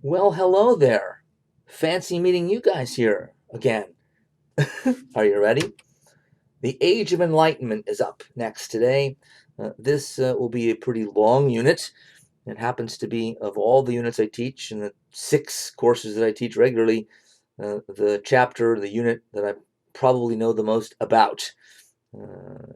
Well, hello there. Fancy meeting you guys here again. Are you ready? The Age of Enlightenment is up next today. This will be a pretty long unit. It happens to be, of all the units I teach and the 6 courses that I teach regularly, the chapter, the unit that I probably know the most about.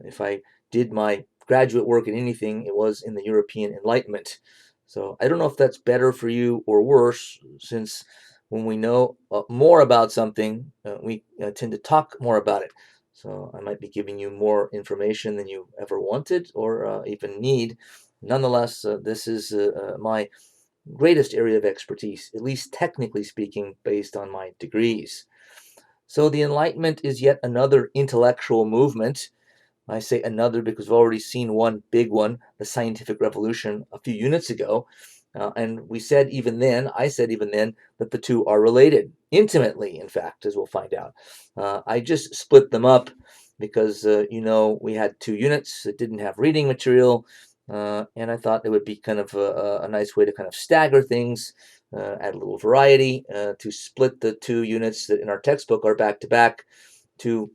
If I did my graduate work in anything, it was in the European Enlightenment. So I don't know if that's better for you or worse, since when we know more about something, we tend to talk more about it. So I might be giving you more information than you ever wanted or even need. Nonetheless, this is my greatest area of expertise, at least technically speaking, based on my degrees. So the Enlightenment is yet another intellectual movement. I say another because we've already seen one big one, the scientific revolution, a few units ago. And we said even then, I said even then, that the two are related, intimately, in fact, as we'll find out. I just split them up because, we had 2 units that didn't have reading material, and I thought it would be kind of a nice way to kind of stagger things, add a little variety, to split the 2 units that in our textbook are back to back, 2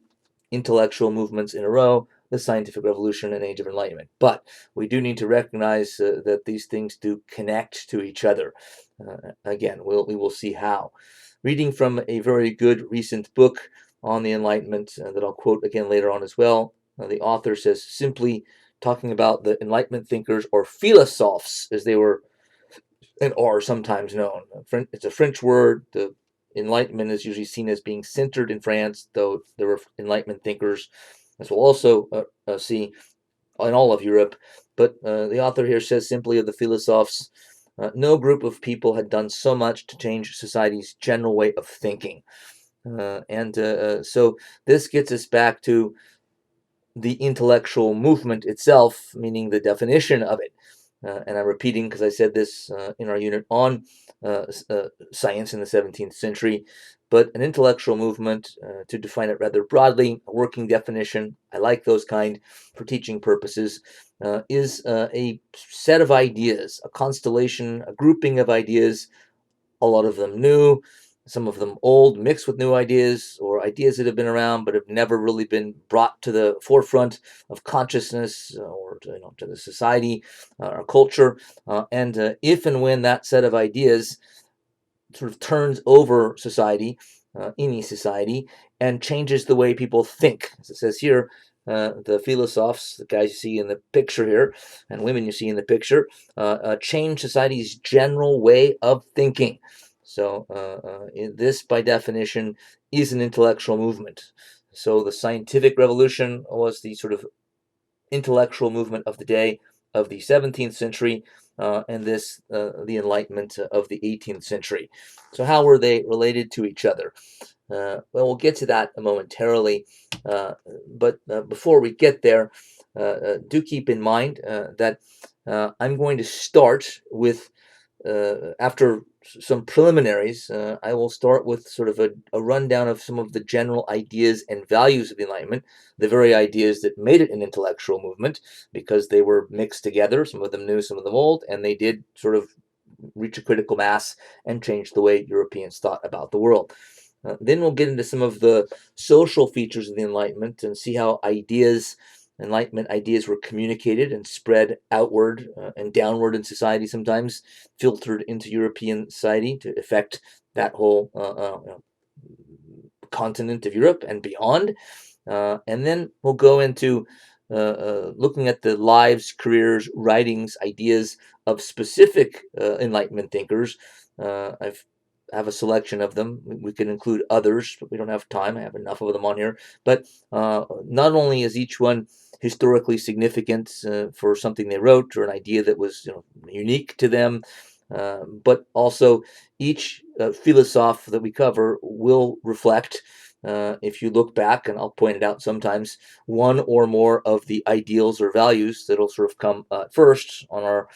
intellectual movements in a row, the scientific revolution and age of enlightenment. But we do need to recognize that these things do connect to each other. Again, we will see how. Reading from a very good recent book on the Enlightenment that I'll quote again later on as well, the author says, simply talking about the Enlightenment thinkers, or philosophes as they were and are sometimes known. It's a French word. The Enlightenment is usually seen as being centered in France, though there were Enlightenment thinkers, as we'll also see, in all of Europe. But the author here says simply of the philosophes, no group of people had done so much to change society's general way of thinking. So this gets us back to the intellectual movement itself, meaning the definition of it. And I'm repeating because I said this in our unit on science in the 17th century, but an intellectual movement, to define it rather broadly, a working definition, I like those kind for teaching purposes, is a set of ideas, a constellation, a grouping of ideas, a lot of them new, some of them old, mixed with new ideas, or ideas that have been around but have never really been brought to the forefront of consciousness or to the society or culture. And if and when that set of ideas sort of turns over society, any society, and changes the way people think, as it says here, the philosophes, the guys you see in the picture here, and women you see in the picture, change society's general way of thinking. So this, by definition, is an intellectual movement. So the scientific revolution was the sort of intellectual movement of the day of the 17th century, and this, the Enlightenment of the 18th century. So how were they related to each other? Well, we'll get to that momentarily, but before we get there, do keep in mind that I'm going to start with, after some preliminaries, I will start with sort of a rundown of some of the general ideas and values of the Enlightenment, the very ideas that made it an intellectual movement, because they were mixed together, some of them new, some of them old, and they did sort of reach a critical mass and change the way Europeans thought about the world. Then we'll get into some of the social features of the Enlightenment and see how Enlightenment ideas were communicated and spread outward and downward in society, sometimes filtered into European society to affect that whole continent of Europe and beyond. And then we'll go into looking at the lives, careers, writings, ideas of specific Enlightenment thinkers. I have a selection of them. We can include others, but we don't have time. I have enough of them on here. But not only is each one historically significant for something they wrote or an idea that was unique to them, but also each philosophe that we cover will reflect, if you look back, and I'll point it out sometimes, one or more of the ideals or values that'll sort of come first on our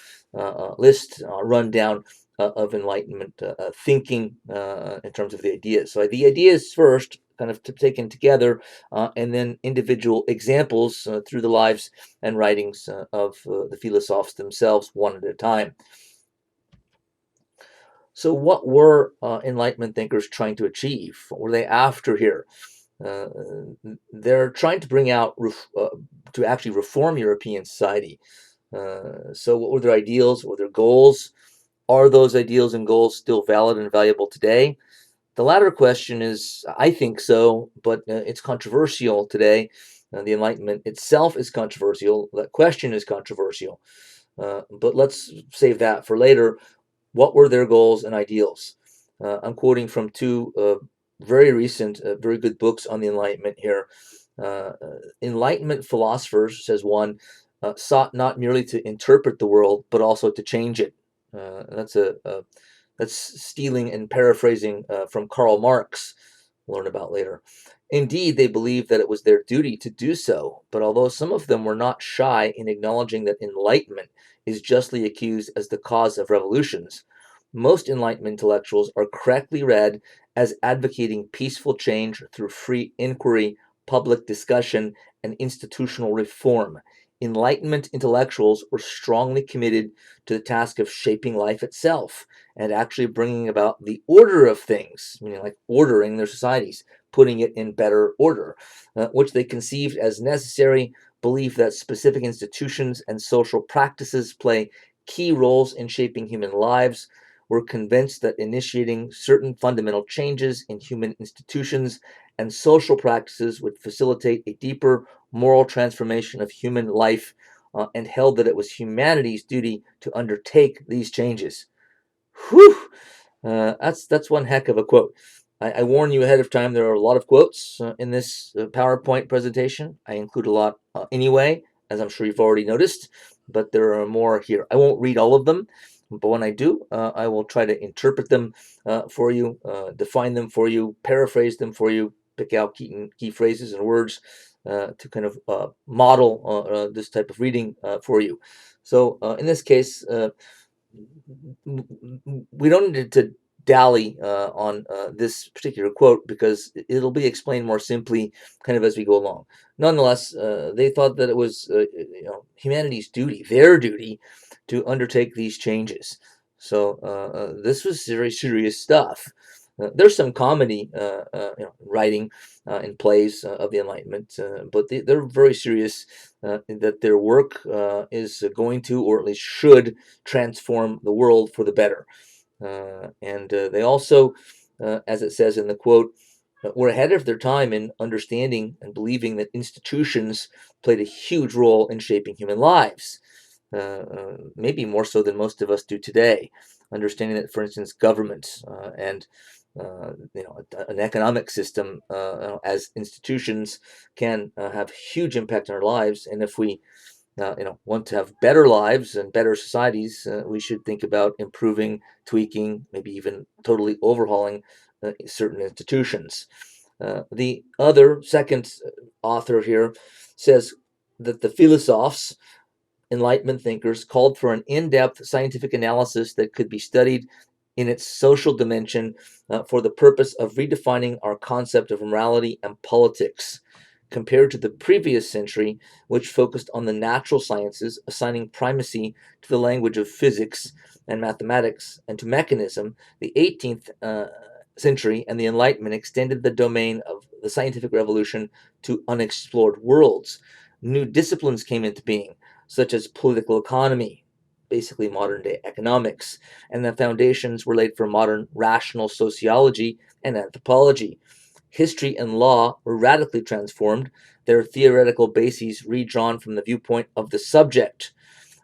list, rundown of Enlightenment thinking in terms of the ideas. So the ideas first, kind of taken together, and then individual examples through the lives and writings of the philosophes themselves, one at a time. So what were Enlightenment thinkers trying to achieve? What were they after here? Uh, they're trying to bring out, to actually reform European society. So what were their ideals? What were their goals? Are those ideals and goals still valid and valuable today? The latter question is, I think so, but it's controversial today. The Enlightenment itself is controversial. That question is controversial. But let's save that for later. What were their goals and ideals? I'm quoting from two very recent, very good books on the Enlightenment here. Enlightenment philosophers, says one, sought not merely to interpret the world, but also to change it. That's stealing and paraphrasing from Karl Marx. We'll learn about later. Indeed, they believed that it was their duty to do so, but although some of them were not shy in acknowledging that enlightenment is justly accused as the cause of revolutions, most Enlightenment intellectuals are correctly read as advocating peaceful change through free inquiry, public discussion, and institutional reform. Enlightenment intellectuals were strongly committed to the task of shaping life itself and actually bringing about the order of things, meaning like ordering their societies, putting it in better order, which they conceived as necessary, believed that specific institutions and social practices play key roles in shaping human lives, were convinced that initiating certain fundamental changes in human institutions and social practices would facilitate a deeper moral transformation of human life, and held that it was humanity's duty to undertake these changes. Whew! That's one heck of a quote. I warn you ahead of time, there are a lot of quotes in this PowerPoint presentation. I include a lot anyway, as I'm sure you've already noticed, but there are more here. I won't read all of them, but when I do, I will try to interpret them for you, define them for you, paraphrase them for you, pick out key phrases and words to kind of model this type of reading for you. So in this case, we don't need to dally on this particular quote because it'll be explained more simply kind of as we go along. Nonetheless, they thought that it was humanity's duty, their duty, to undertake these changes. So this was very serious stuff. There's some comedy, writing in plays of the Enlightenment, but they're very serious that their work is going to, or at least should, transform the world for the better. And they also, as it says in the quote, were ahead of their time in understanding and believing that institutions played a huge role in shaping human lives, maybe more so than most of us do today. Understanding that, for instance, government and an economic system as institutions can have huge impact on our lives, and if we want to have better lives and better societies, we should think about improving, tweaking, maybe even totally overhauling certain institutions. The other second author here says that the philosophes, Enlightenment thinkers, called for an in-depth scientific analysis that could be studied in its social dimension for the purpose of redefining our concept of morality and politics, compared to the previous century, which focused on the natural sciences, assigning primacy to the language of physics and mathematics and to mechanism. The 18th century and the Enlightenment extended the domain of the scientific revolution to unexplored worlds. New disciplines came into being, such as political economy, basically modern day economics, and the foundations were laid for modern rational sociology and anthropology. History and law were radically transformed, their theoretical bases redrawn from the viewpoint of the subject.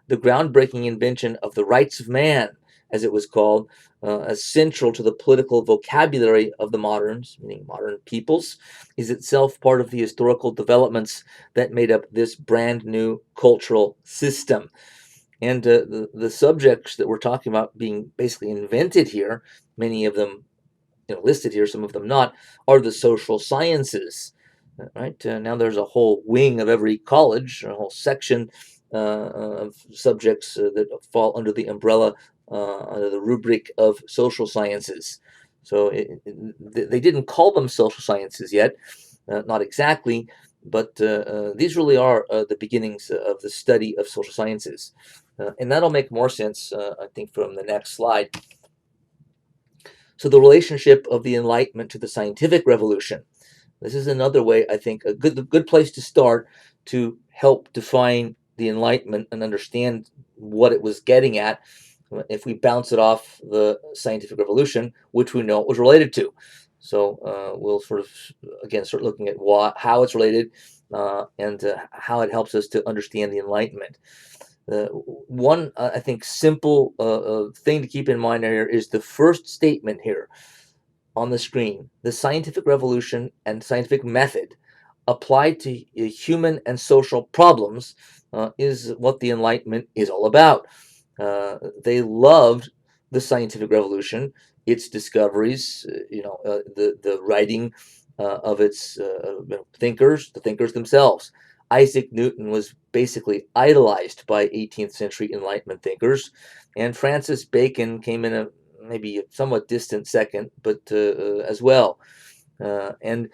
The groundbreaking invention of the rights of man, as it was called, as central to the political vocabulary of the moderns, meaning modern peoples, is itself part of the historical developments that made up this brand new cultural system. And the subjects that we're talking about being basically invented here, many of them listed here, some of them not, are the social sciences. Right now, there's a whole wing of every college, a whole section of subjects that fall under the umbrella, under the rubric of social sciences. So they didn't call them social sciences yet, not exactly, but these really are the beginnings of the study of social sciences. And that'll make more sense, I think, from the next slide. So the relationship of the Enlightenment to the scientific revolution. This is another way, I think, a good place to start to help define the Enlightenment and understand what it was getting at if we bounce it off the scientific revolution, which we know it was related to. So we'll sort of, again, start looking at how it's related and how it helps us to understand the Enlightenment. One, I think, simple thing to keep in mind here is the first statement here on the screen. The scientific revolution and scientific method applied to human and social problems is what the Enlightenment is all about. They loved the scientific revolution, its discoveries, the writing of its thinkers, the thinkers themselves. Isaac Newton was basically idolized by 18th century Enlightenment thinkers, and Francis Bacon came in a maybe a somewhat distant second, but as well. And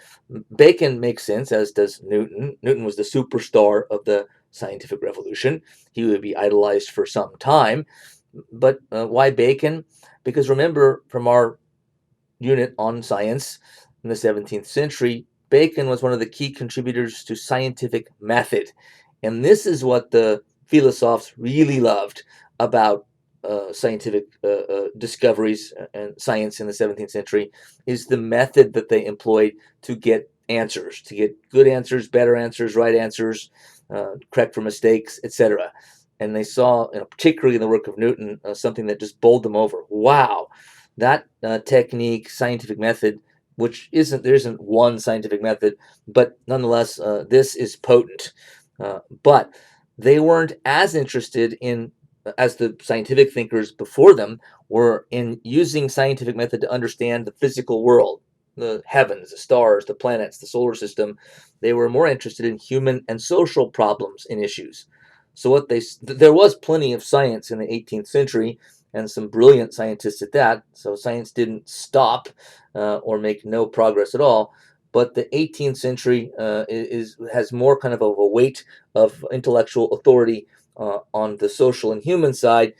Bacon makes sense, as does Newton. Newton was the superstar of the scientific revolution. He would be idolized for some time. But why Bacon? Because remember from our unit on science in the 17th century, Bacon was one of the key contributors to scientific method. And this is what the philosophers really loved about scientific discoveries and science in the 17th century is the method that they employed to get answers, to get good answers, better answers, right answers, correct for mistakes, etc. And they saw, particularly in the work of Newton, something that just bowled them over. Wow, that technique, scientific method, there isn't one scientific method, but nonetheless, this is potent. But they weren't as interested in, as the scientific thinkers before them were, in using scientific method to understand the physical world, the heavens, the stars, the planets, the solar system. They were more interested in human and social problems and issues. So there was plenty of science in the 18th century, and some brilliant scientists at that. So science didn't stop or make no progress at all. But the 18th century has more kind of a weight of intellectual authority on the social and human side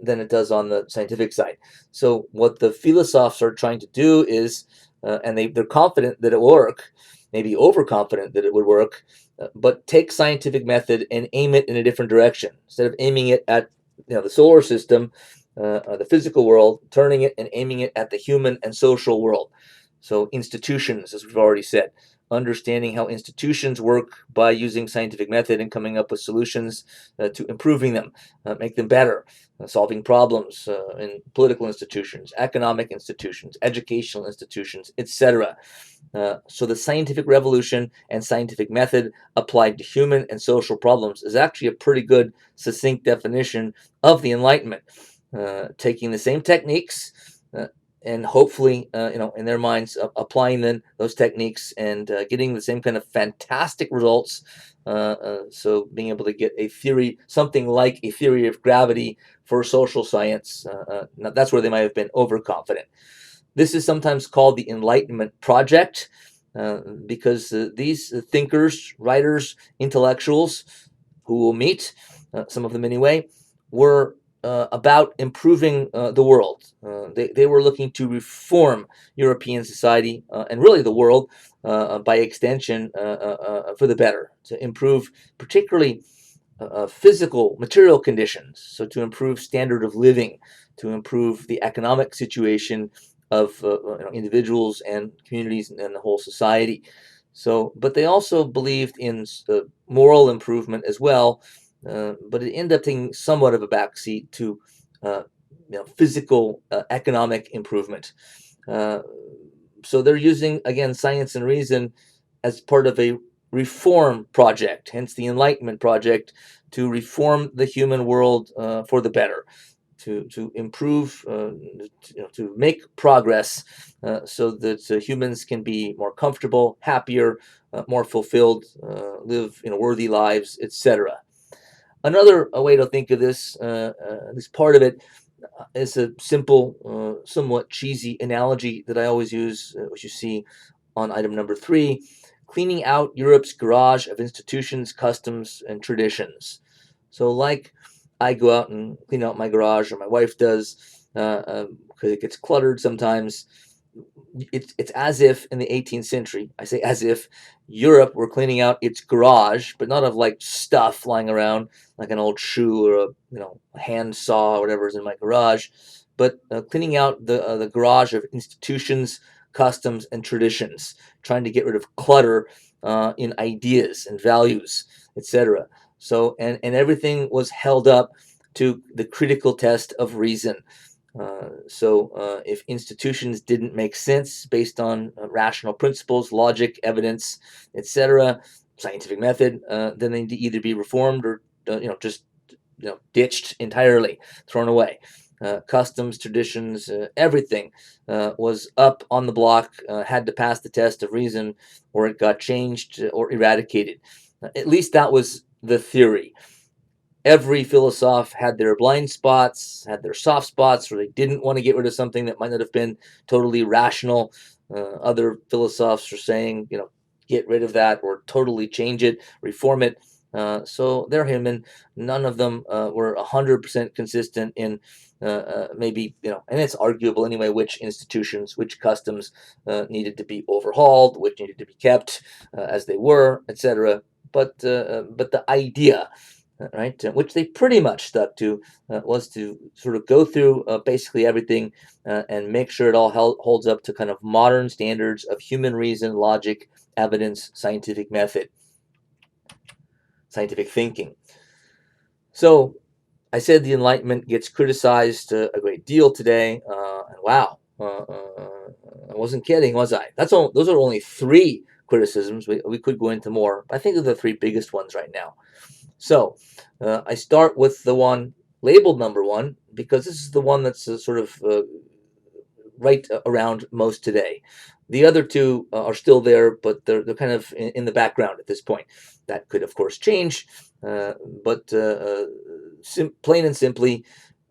than it does on the scientific side. So what the philosophers are trying to do is, and they're confident that it will work, maybe overconfident that it would work, but take scientific method and aim it in a different direction. Instead of aiming it at the solar system, the physical world, turning it and aiming it at the human and social world. So institutions, as we've already said, understanding how institutions work by using scientific method and coming up with solutions to improving them, make them better, solving problems in political institutions, economic institutions, educational institutions, etc. So the scientific revolution and scientific method applied to human and social problems is actually a pretty good, succinct definition of the Enlightenment. Taking the same techniques and hopefully, in their minds, applying those techniques and getting the same kind of fantastic results. So being able to get a theory, something like a theory of gravity for social science, that's where they might have been overconfident. This is sometimes called the Enlightenment Project because these thinkers, writers, intellectuals who will meet, some of them anyway, were about improving the world. They were looking to reform European society and really the world by extension for the better, to improve particularly physical, material conditions, so to improve standard of living, to improve the economic situation of individuals and communities and the whole society. So, but they also believed in moral improvement as well, but it ended up taking somewhat of a backseat to physical economic improvement. Uh, so they're using, again, science and reason as part of a reform project, hence the Enlightenment Project, to reform the human world for the better, to improve, to make progress so that humans can be more comfortable, happier, more fulfilled, live worthy lives, etc. Another way to think of this, at least part of it, is a simple, somewhat cheesy analogy that I always use, which you see on item number 3, cleaning out Europe's garage of institutions, customs, and traditions. So like I go out and clean out my garage, or my wife does, because it gets cluttered sometimes. It's as if in the 18th century, I say as if, Europe were cleaning out its garage, but not of like stuff lying around like an old shoe or a hand saw or whatever is in my garage, but cleaning out the garage of institutions, customs, and traditions, trying to get rid of clutter in ideas and values, etc. So and everything was held up to the critical test of reason. So if institutions didn't make sense based on rational principles, logic, evidence, etc., scientific method, then they need to either be reformed or just ditched entirely, thrown away. Customs, traditions, everything was up on the block, had to pass the test of reason, or it got changed or eradicated. At least that was the theory. Every philosopher had their blind spots, had their soft spots, where they didn't want to get rid of something that might not have been totally rational. Other philosophers are saying, get rid of that or totally change it, reform it. So they're human. None of them were 100% consistent in maybe, and it's arguable anyway, which institutions, which customs needed to be overhauled, which needed to be kept as they were, etc. But the idea, right, which they pretty much stuck to, was to sort of go through basically everything and make sure it all holds up to kind of modern standards of human reason, logic, evidence, scientific method, scientific thinking. So I said the Enlightenment gets criticized a great deal today, and wow, I wasn't kidding, was I? Those are only three criticisms. We could go into more, but I think they're the three biggest ones right now. So I start with the one labeled number one because this is the one that's sort of right around most today. The other two are still there, but they're kind of in the background at this point. That could, of course, change, but plain and simply,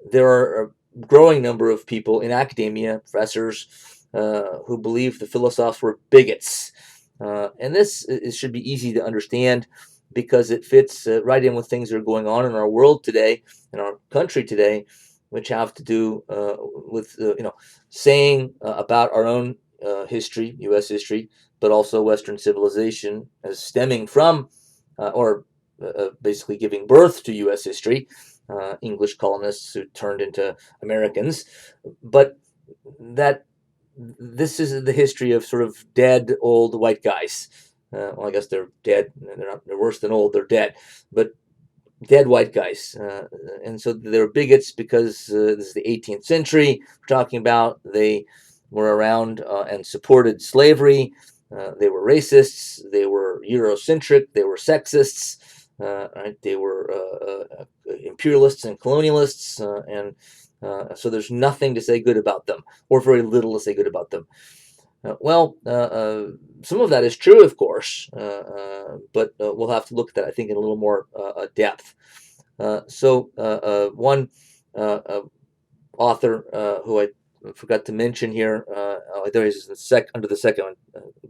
there are a growing number of people in academia, professors, who believe the philosophers were bigots. And this should be easy to understand because it fits right in with things that are going on in our world today, in our country today, which have to do with saying about our own history, U.S. history, but also Western civilization as stemming from or basically giving birth to U.S. history, English colonists who turned into Americans, but that this is the history of sort of dead old white guys. Well, I guess they're dead. They're worse than old. They're dead, but dead white guys. And so they're bigots because this is the 18th century we're talking about. They were around and supported slavery. They were racists. They were Eurocentric. They were sexists. Right? They were imperialists and colonialists. And so there's nothing to say good about them, or very little to say good about them. Some of that is true, of course, but we'll have to look at that, I think, in a little more depth. One author who I forgot to mention here, there is under the second one,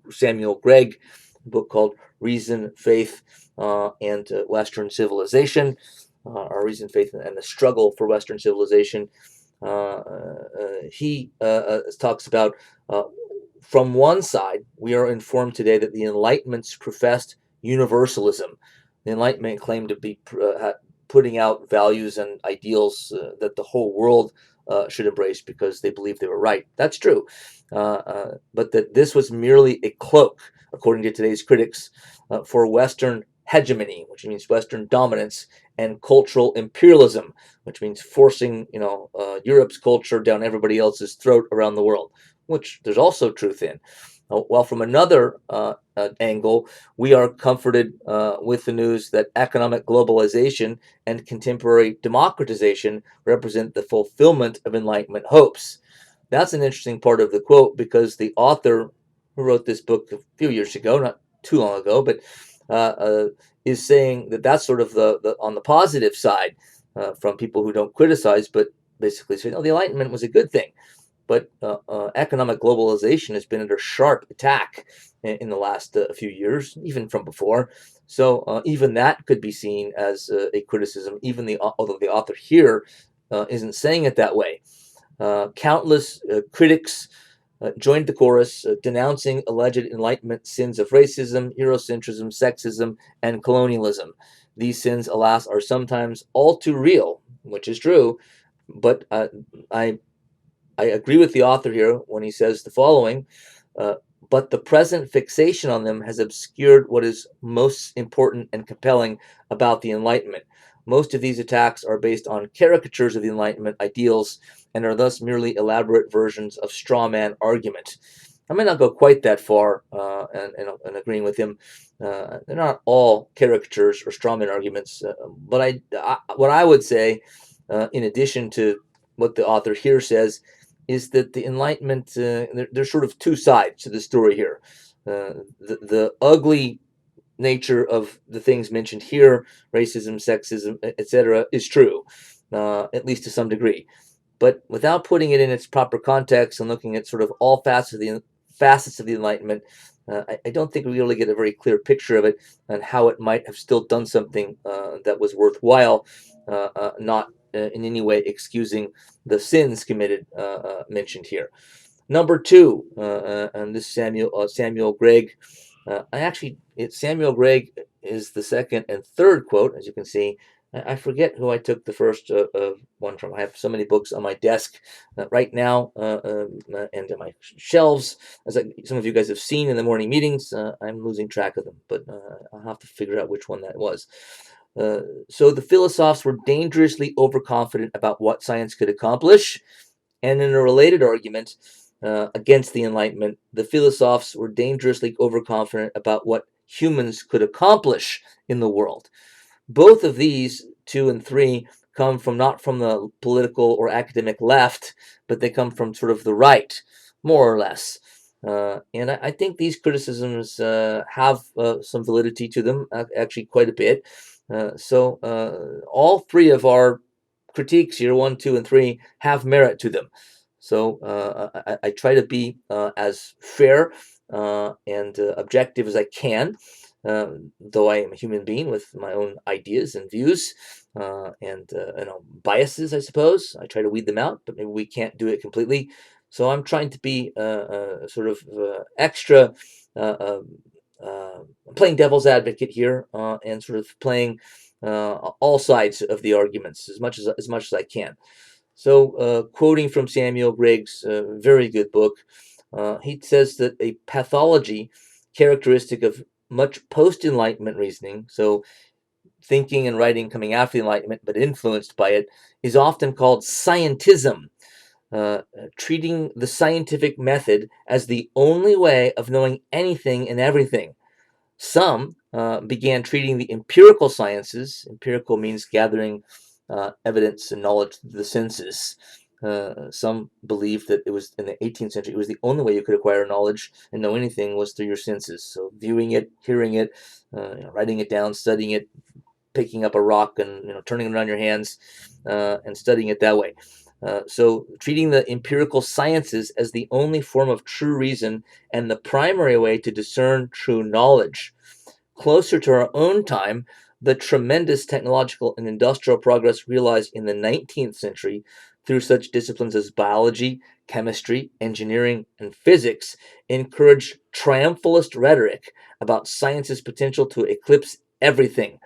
Samuel Gregg, a book called Reason, Faith, and Western Civilization, or Reason, Faith, and the Struggle for Western Civilization. He talks about from one side, we are informed today that the Enlightenment's professed universalism. The Enlightenment claimed to be putting out values and ideals that the whole world should embrace because they believed they were right. That's true. But that this was merely a cloak, according to today's critics, for Western hegemony, which means Western dominance, and cultural imperialism, which means forcing Europe's culture down everybody else's throat around the world, which there's also truth in. While from another angle, we are comforted with the news that economic globalization and contemporary democratization represent the fulfillment of Enlightenment hopes. That's an interesting part of the quote because the author who wrote this book a few years ago, not too long ago, but is saying that that's sort of the on the positive side from people who don't criticize, but basically say, no, the Enlightenment was a good thing. But economic globalization has been under sharp attack in the last few years, even from before. So even that could be seen as a criticism, although the author here isn't saying it that way. Countless critics joined the chorus, denouncing alleged Enlightenment sins of racism, Eurocentrism, sexism, and colonialism. These sins, alas, are sometimes all too real, which is true, but I I agree with the author here when he says the following, uh, but the present fixation on them has obscured what is most important and compelling about the Enlightenment. Most of these attacks are based on caricatures of the Enlightenment ideals and are thus merely elaborate versions of straw man argument. I may not go quite that far and agreeing with him. They're not all caricatures or straw man arguments, but what I would say, in addition to what the author here says, is that the Enlightenment, there's sort of two sides to the story here. The ugly nature of the things mentioned here, racism, sexism, etc., is true, at least to some degree. But without putting it in its proper context and looking at sort of all facets of the Enlightenment, I don't think we really get a very clear picture of it and how it might have still done something that was worthwhile, not in any way excusing the sins committed mentioned here. Number two, and this Samuel Gregg. Samuel Gregg is the second and third quote, as you can see. I forget who I took the first one from. I have so many books on my desk right now and in my shelves. As some of you guys have seen in the morning meetings, I'm losing track of them, but I'll have to figure out which one that was. So the philosophers were dangerously overconfident about what science could accomplish, and in a related argument against the Enlightenment, the philosophers were dangerously overconfident about what humans could accomplish in the world. Both of these, 2 and 3, come from not from the political or academic left, but they come from sort of the right, more or less. And I think these criticisms have some validity to them, actually quite a bit. So all three of our critiques here, 1, 2, and 3, have merit to them. So I try to be as fair and objective as I can, though I am a human being with my own ideas and views and biases, I suppose. I try to weed them out, but maybe we can't do it completely. So I'm trying to be sort of extra playing devil's advocate here and sort of playing all sides of the arguments as much as I can. So, quoting from Samuel Gregg's very good book, he says that a pathology characteristic of much post-Enlightenment reasoning, so thinking and writing coming after the Enlightenment but influenced by it, is often called scientism, treating the scientific method as the only way of knowing anything and everything. Some began treating the empirical sciences, empirical means gathering evidence and knowledge through the senses. Some believed that it was in the 18th century, it was the only way you could acquire knowledge and know anything was through your senses. So viewing it, hearing it, writing it down, studying it, picking up a rock and turning it around your hands and studying it that way. So treating the empirical sciences as the only form of true reason and the primary way to discern true knowledge. Closer to our own time, the tremendous technological and industrial progress realized in the 19th century through such disciplines as biology, chemistry, engineering, and physics encouraged triumphalist rhetoric about science's potential to eclipse everything.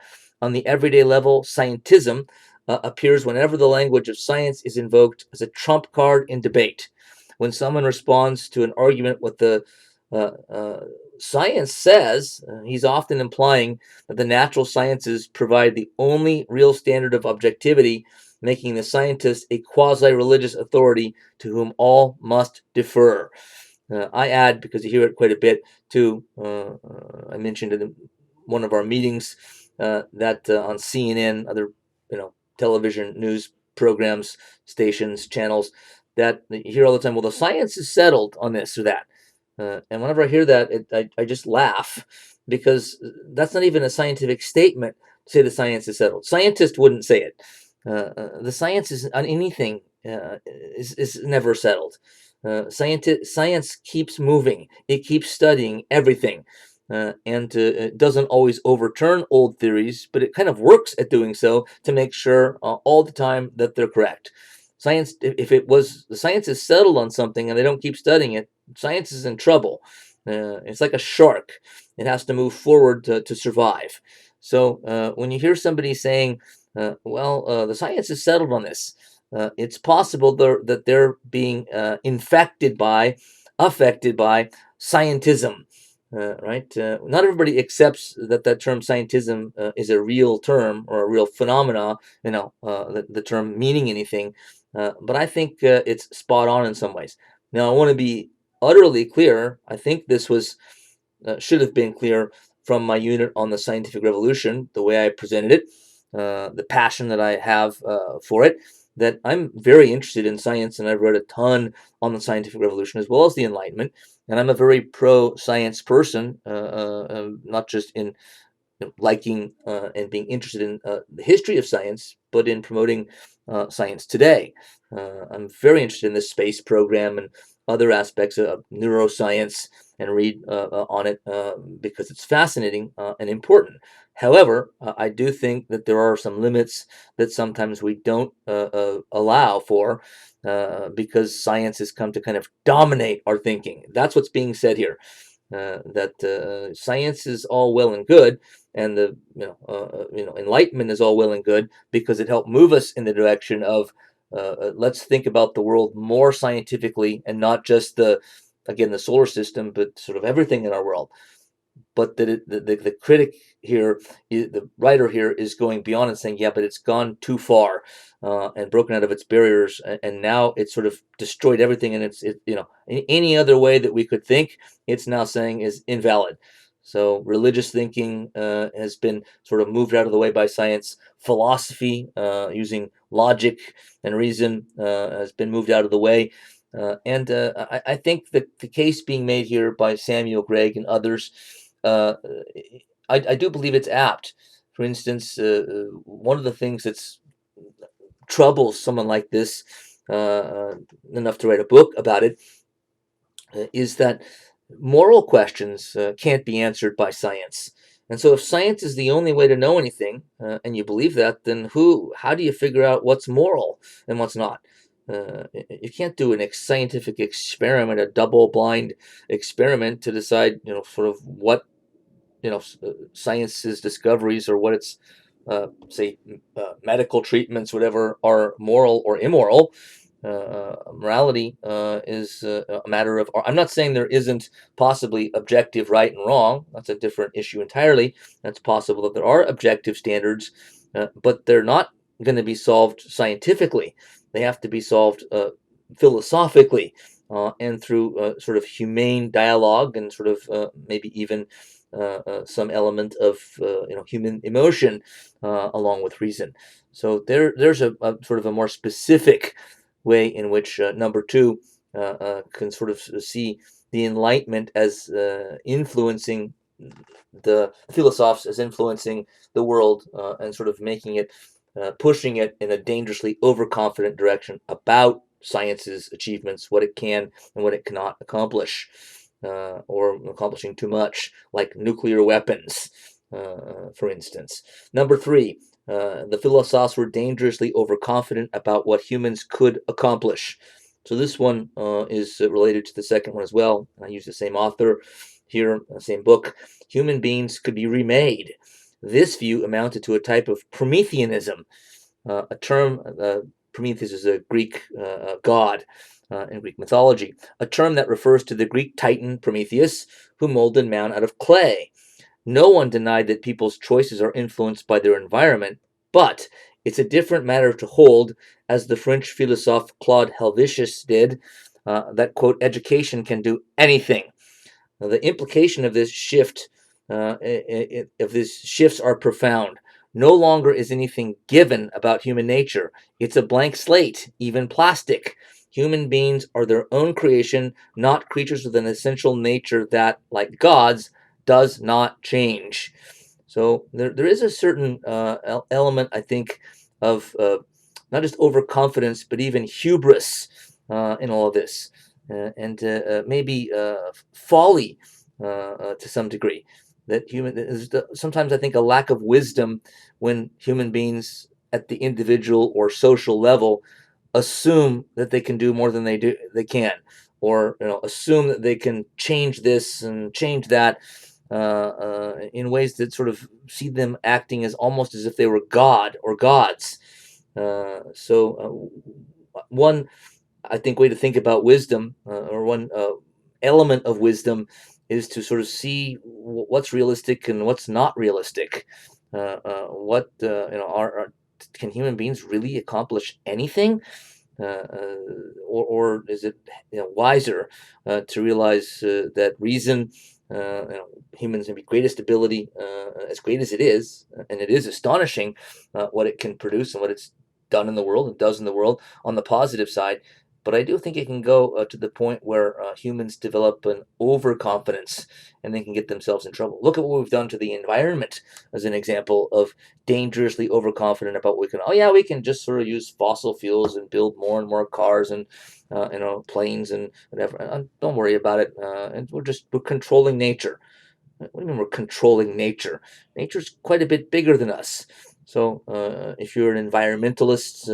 On the everyday level, scientism appears whenever the language of science is invoked as a trump card in debate. When someone responds to an argument with the uh, uh, science says, he's often implying that the natural sciences provide the only real standard of objectivity, making the scientist a quasi-religious authority to whom all must defer. I add, because you hear it quite a bit, too, I mentioned in one of our meetings that on CNN, other television news programs, stations, channels, that you hear all the time, well, the science is settled on this or that. And whenever I hear that, I just laugh because that's not even a scientific statement to say the science is settled. Scientists wouldn't say it. The science is on anything is never settled. Science keeps moving. It keeps studying everything. And it doesn't always overturn old theories, but it kind of works at doing so to make sure all the time that they're correct. Science, if it was the science is settled on something and they don't keep studying it, science is in trouble. It's like a shark; it has to move forward to survive. So when you hear somebody saying, the science is settled on this," it's possible that they're being affected by scientism. Right? Not everybody accepts that term scientism is a real term or a real phenomena. The term meaning anything. But I think it's spot on in some ways. Now, I want to be utterly clear. I think this should have been clear from my unit on the scientific revolution, the way I presented it, the passion that I have for it, that I'm very interested in science, and I've read a ton on the scientific revolution as well as the Enlightenment, and I'm a very pro-science person, not just in liking and being interested in the history of science, but in promoting science today. I'm very interested in the space program and other aspects of neuroscience, and read on it because it's fascinating and important. However, I do think that there are some limits that sometimes we don't allow for because science has come to kind of dominate our thinking. That's what's being said here. That science is all well and good, and the enlightenment is all well and good because it helped move us in the direction of let's think about the world more scientifically and not just the solar system, but sort of everything in our world. But the critic here, the writer here, is going beyond and saying, yeah, but it's gone too far and broken out of its barriers, and now it's sort of destroyed everything. And in any other way that we could think, it's now saying is invalid. So religious thinking has been sort of moved out of the way by science. Philosophy, using logic and reason, has been moved out of the way. I think that the case being made here by Samuel Gregg and others, uh, I do believe it's apt. For instance, one of the things that's troubles someone like this enough to write a book about it is that moral questions can't be answered by science. And so, if science is the only way to know anything, and you believe that, then how do you figure out what's moral and what's not? You can't do a scientific experiment, a double-blind experiment, to decide, sort of what science's discoveries or what its say medical treatments, whatever, are moral or immoral. Morality is a matter of. I'm not saying there isn't possibly objective right and wrong. That's a different issue entirely. That's possible that there are objective standards, but they're not going to be solved scientifically. They have to be solved philosophically and through sort of humane dialogue and sort of maybe even some element of human emotion along with reason. So there's a sort of a more specific way in which number two can sort of see the Enlightenment as influencing the philosophers, as influencing the world and sort of making it, pushing it in a dangerously overconfident direction about science's achievements, what it can and what it cannot accomplish, or accomplishing too much, like nuclear weapons, for instance. Number three, the philosophers were dangerously overconfident about what humans could accomplish. So this one is related to the second one as well. I use the same author here, same book. Human beings could be remade. This view amounted to a type of Prometheanism, a term. Prometheus is a Greek god in Greek mythology, a term that refers to the Greek titan Prometheus, who molded man out of clay. No one denied that people's choices are influenced by their environment, but it's a different matter to hold, as the French philosophe Claude Helvetius did, that, quote, education can do anything. Now, the implication of this shift, of these shifts, are profound. No longer is anything given about human nature. It's a blank slate, even plastic. Human beings are their own creation, not creatures with an essential nature that, like God's, does not change. So there is a certain element, I think, of not just overconfidence, but even hubris in all of this, and maybe folly to some degree. That sometimes I think a lack of wisdom when human beings at the individual or social level assume that they can do more than they can, or assume that they can change this and change that, in ways that sort of see them acting as almost as if they were God or gods. One, I think, way to think about wisdom, or one element of wisdom, is to sort of see what's realistic and what's not realistic. What can human beings really accomplish anything? Or is it wiser to realize that reason, humans' maybe greatest ability, as great as it is, and it is astonishing what it can produce and what it's done in the world and does in the world on the positive side. But I do think it can go to the point where humans develop an overconfidence and they can get themselves in trouble. Look at what we've done to the environment as an example of dangerously overconfident about what we can. Oh yeah, we can just sort of use fossil fuels and build more and more cars and planes and whatever. Don't worry about it. And we're controlling nature. What do you mean we're controlling nature? Nature's quite a bit bigger than us. So if you're an environmentalist,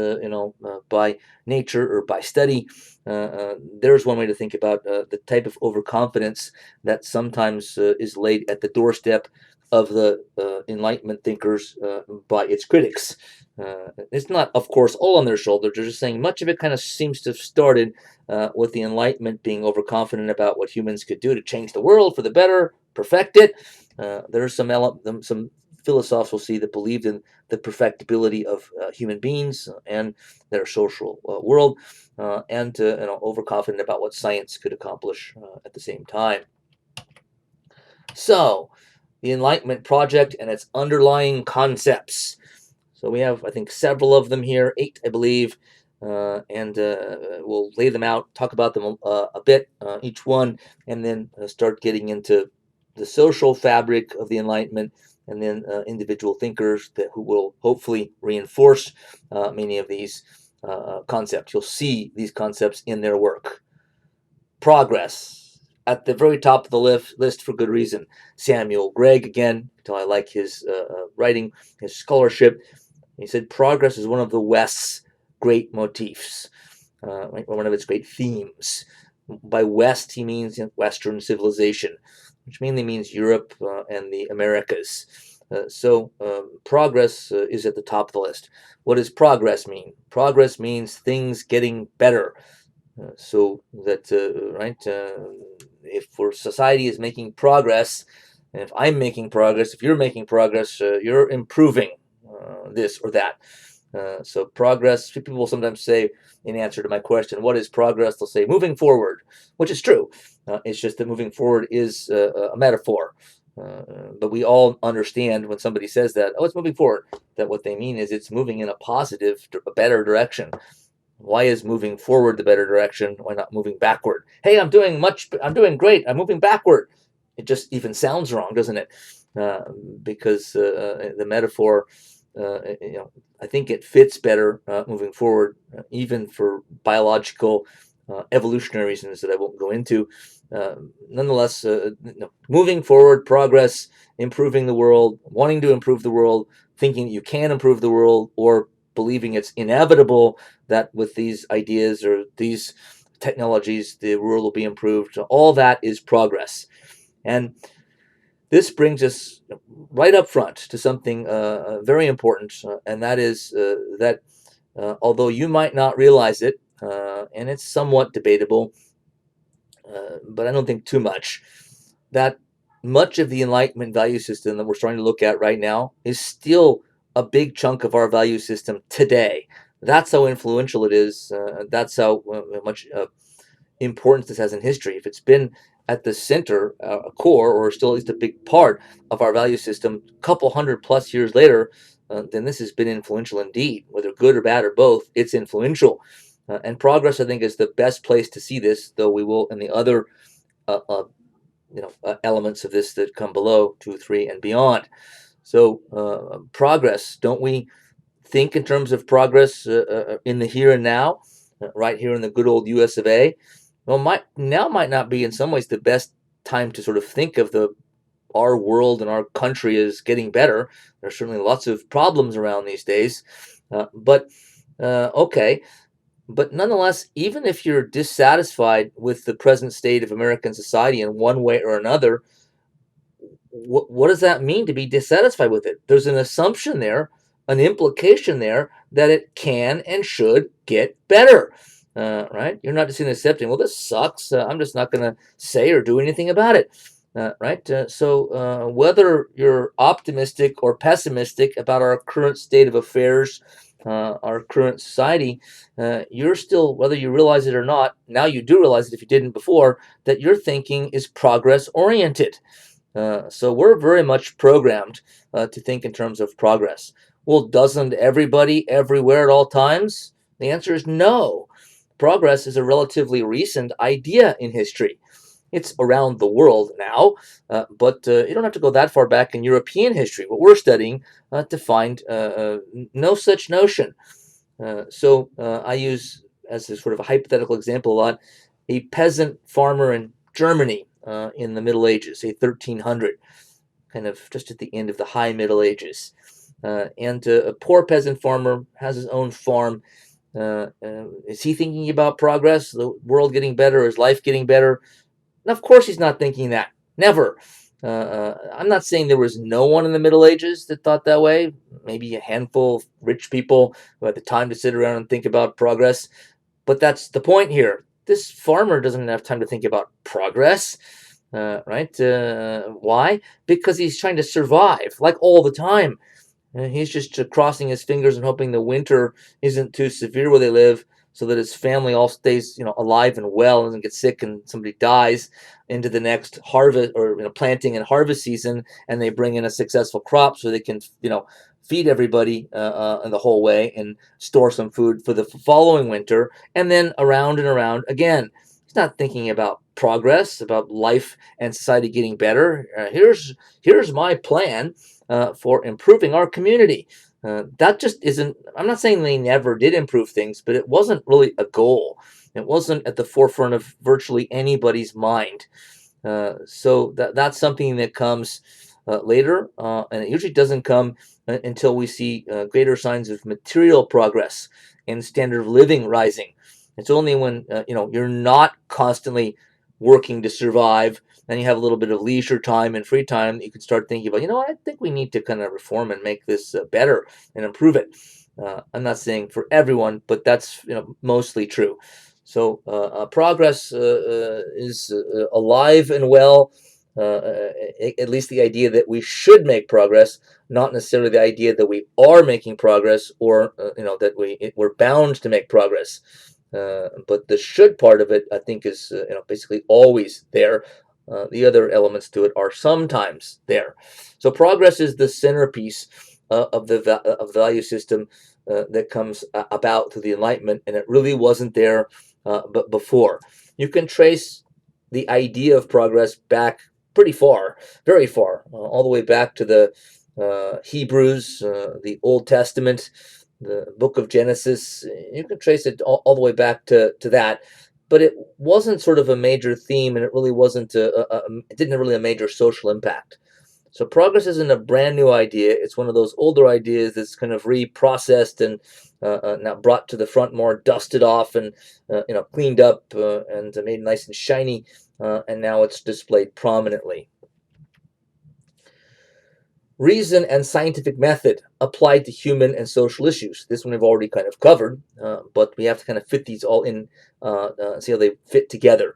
by nature or by study, there's one way to think about the type of overconfidence that sometimes is laid at the doorstep of the Enlightenment thinkers by its critics. It's not, of course, all on their shoulders. They're just saying much of it kind of seems to have started with the Enlightenment being overconfident about what humans could do to change the world for the better, perfect it. There are some philosophers will see that believed in the perfectibility of human beings and their social world, and overconfident about what science could accomplish at the same time. So, the Enlightenment Project and its underlying concepts. So we have, I think, several of them here, 8, I believe, and we'll lay them out, talk about them a bit, each one, and then start getting into the social fabric of the Enlightenment, and then individual thinkers who will hopefully reinforce many of these concepts. You'll see these concepts in their work. Progress, at the very top of the list for good reason. Samuel Gregg, again, until I like his writing, his scholarship. He said progress is one of the West's great motifs, one of its great themes. By West, he means Western civilization, which mainly means Europe and the Americas. So progress is at the top of the list. What does progress mean? Progress means things getting better. So that if society is making progress, and if I'm making progress, if you're making progress, you're improving this or that. So progress, people will sometimes say, in answer to my question, what is progress? They'll say moving forward, which is true. It's just that moving forward is a metaphor. But we all understand when somebody says that, oh, it's moving forward, that what they mean is it's moving in a positive, a better direction. Why is moving forward the better direction? Why not moving backward? Hey, I'm doing great. I'm moving backward. It just even sounds wrong, doesn't it? Because the metaphor, I think it fits better moving forward, even for biological, evolutionary reasons that I won't go into. Nonetheless, moving forward, progress, improving the world, wanting to improve the world, thinking that you can improve the world, or believing it's inevitable that with these ideas or these technologies, the world will be improved. All that is progress. And this brings us right up front to something very important, and that is that although you might not realize it, and it's somewhat debatable, but I don't think too much, that much of the Enlightenment value system that we're starting to look at right now is still a big chunk of our value system today. That's how influential it is. That's how much importance this has in history. If it's been at the center, a core, or still at least a big part of our value system, a couple hundred plus years later, then this has been influential indeed. Whether good or bad or both, it's influential. And progress, I think, is the best place to see this, though we will in the other elements of this that come below 2, 3, and beyond. So progress, don't we think in terms of progress in the here and now, right here in the good old US of A? Well, now might not be in some ways the best time to sort of think of our world and our country as getting better. There's certainly lots of problems around these days, but okay. But nonetheless, even if you're dissatisfied with the present state of American society in one way or another, what does that mean to be dissatisfied with it? There's an assumption there, an implication there that it can and should get better. Right? You're not just accepting, well, this sucks. I'm just not going to say or do anything about it. Right? So whether you're optimistic or pessimistic about our current state of affairs, our current society, you're still, whether you realize it or not, now you do realize it if you didn't before, that your thinking is progress oriented. So we're very much programmed to think in terms of progress. Well, doesn't everybody everywhere at all times? The answer is no. Progress is a relatively recent idea in history. It's around the world now, but you don't have to go that far back in European history, what we're studying, to find no such notion. So I use, as a sort of a hypothetical example a lot, a peasant farmer in Germany in the Middle Ages, say 1300, kind of just at the end of the High Middle Ages. And a poor peasant farmer has his own farm. Is he thinking about progress, the world getting better, his life getting better? And of course, he's not thinking that. Never. I'm not saying there was no one in the Middle Ages that thought that way. Maybe a handful of rich people who had the time to sit around and think about progress. But that's the point here. This farmer doesn't have time to think about progress, right? Why? Because he's trying to survive, like all the time. He's just crossing his fingers and hoping the winter isn't too severe where they live, so that his family all stays, alive and well, and doesn't get sick, and somebody dies into the next harvest or planting and harvest season, and they bring in a successful crop so they can, feed everybody in the whole way and store some food for the following winter, and then around and around again. He's not thinking about progress, about life and society getting better. Here's my plan for improving our community. That just isn't, I'm not saying they never did improve things, but it wasn't really a goal. It wasn't at the forefront of virtually anybody's mind. So that's something that comes later, and it usually doesn't come until we see greater signs of material progress and standard of living rising. It's only when you're not constantly working to survive, and you have a little bit of leisure time and free time, you can start thinking about, I think we need to kind of reform and make this better and improve it. I'm not saying for everyone, but that's mostly true. So progress is alive and well. At least the idea that we should make progress, not necessarily the idea that we are making progress, or that we're bound to make progress. But the should part of it, I think, is basically always there. The other elements to it are sometimes there. So progress is the centerpiece of the value system that comes about through the Enlightenment, and it really wasn't there but before. You can trace the idea of progress back pretty far, very far, all the way back to the Hebrews, the Old Testament, the book of Genesis. You can trace it all the way back to that, but it wasn't sort of a major theme, and it really wasn't it didn't have really a major social impact. So progress isn't a brand new idea. It's one of those older ideas that's kind of reprocessed and now brought to the front, more dusted off and cleaned up and made nice and shiny, and now it's displayed prominently. Reason and scientific method applied to human and social issues. This one we've already kind of covered, but we have to kind of fit these all in, see how they fit together.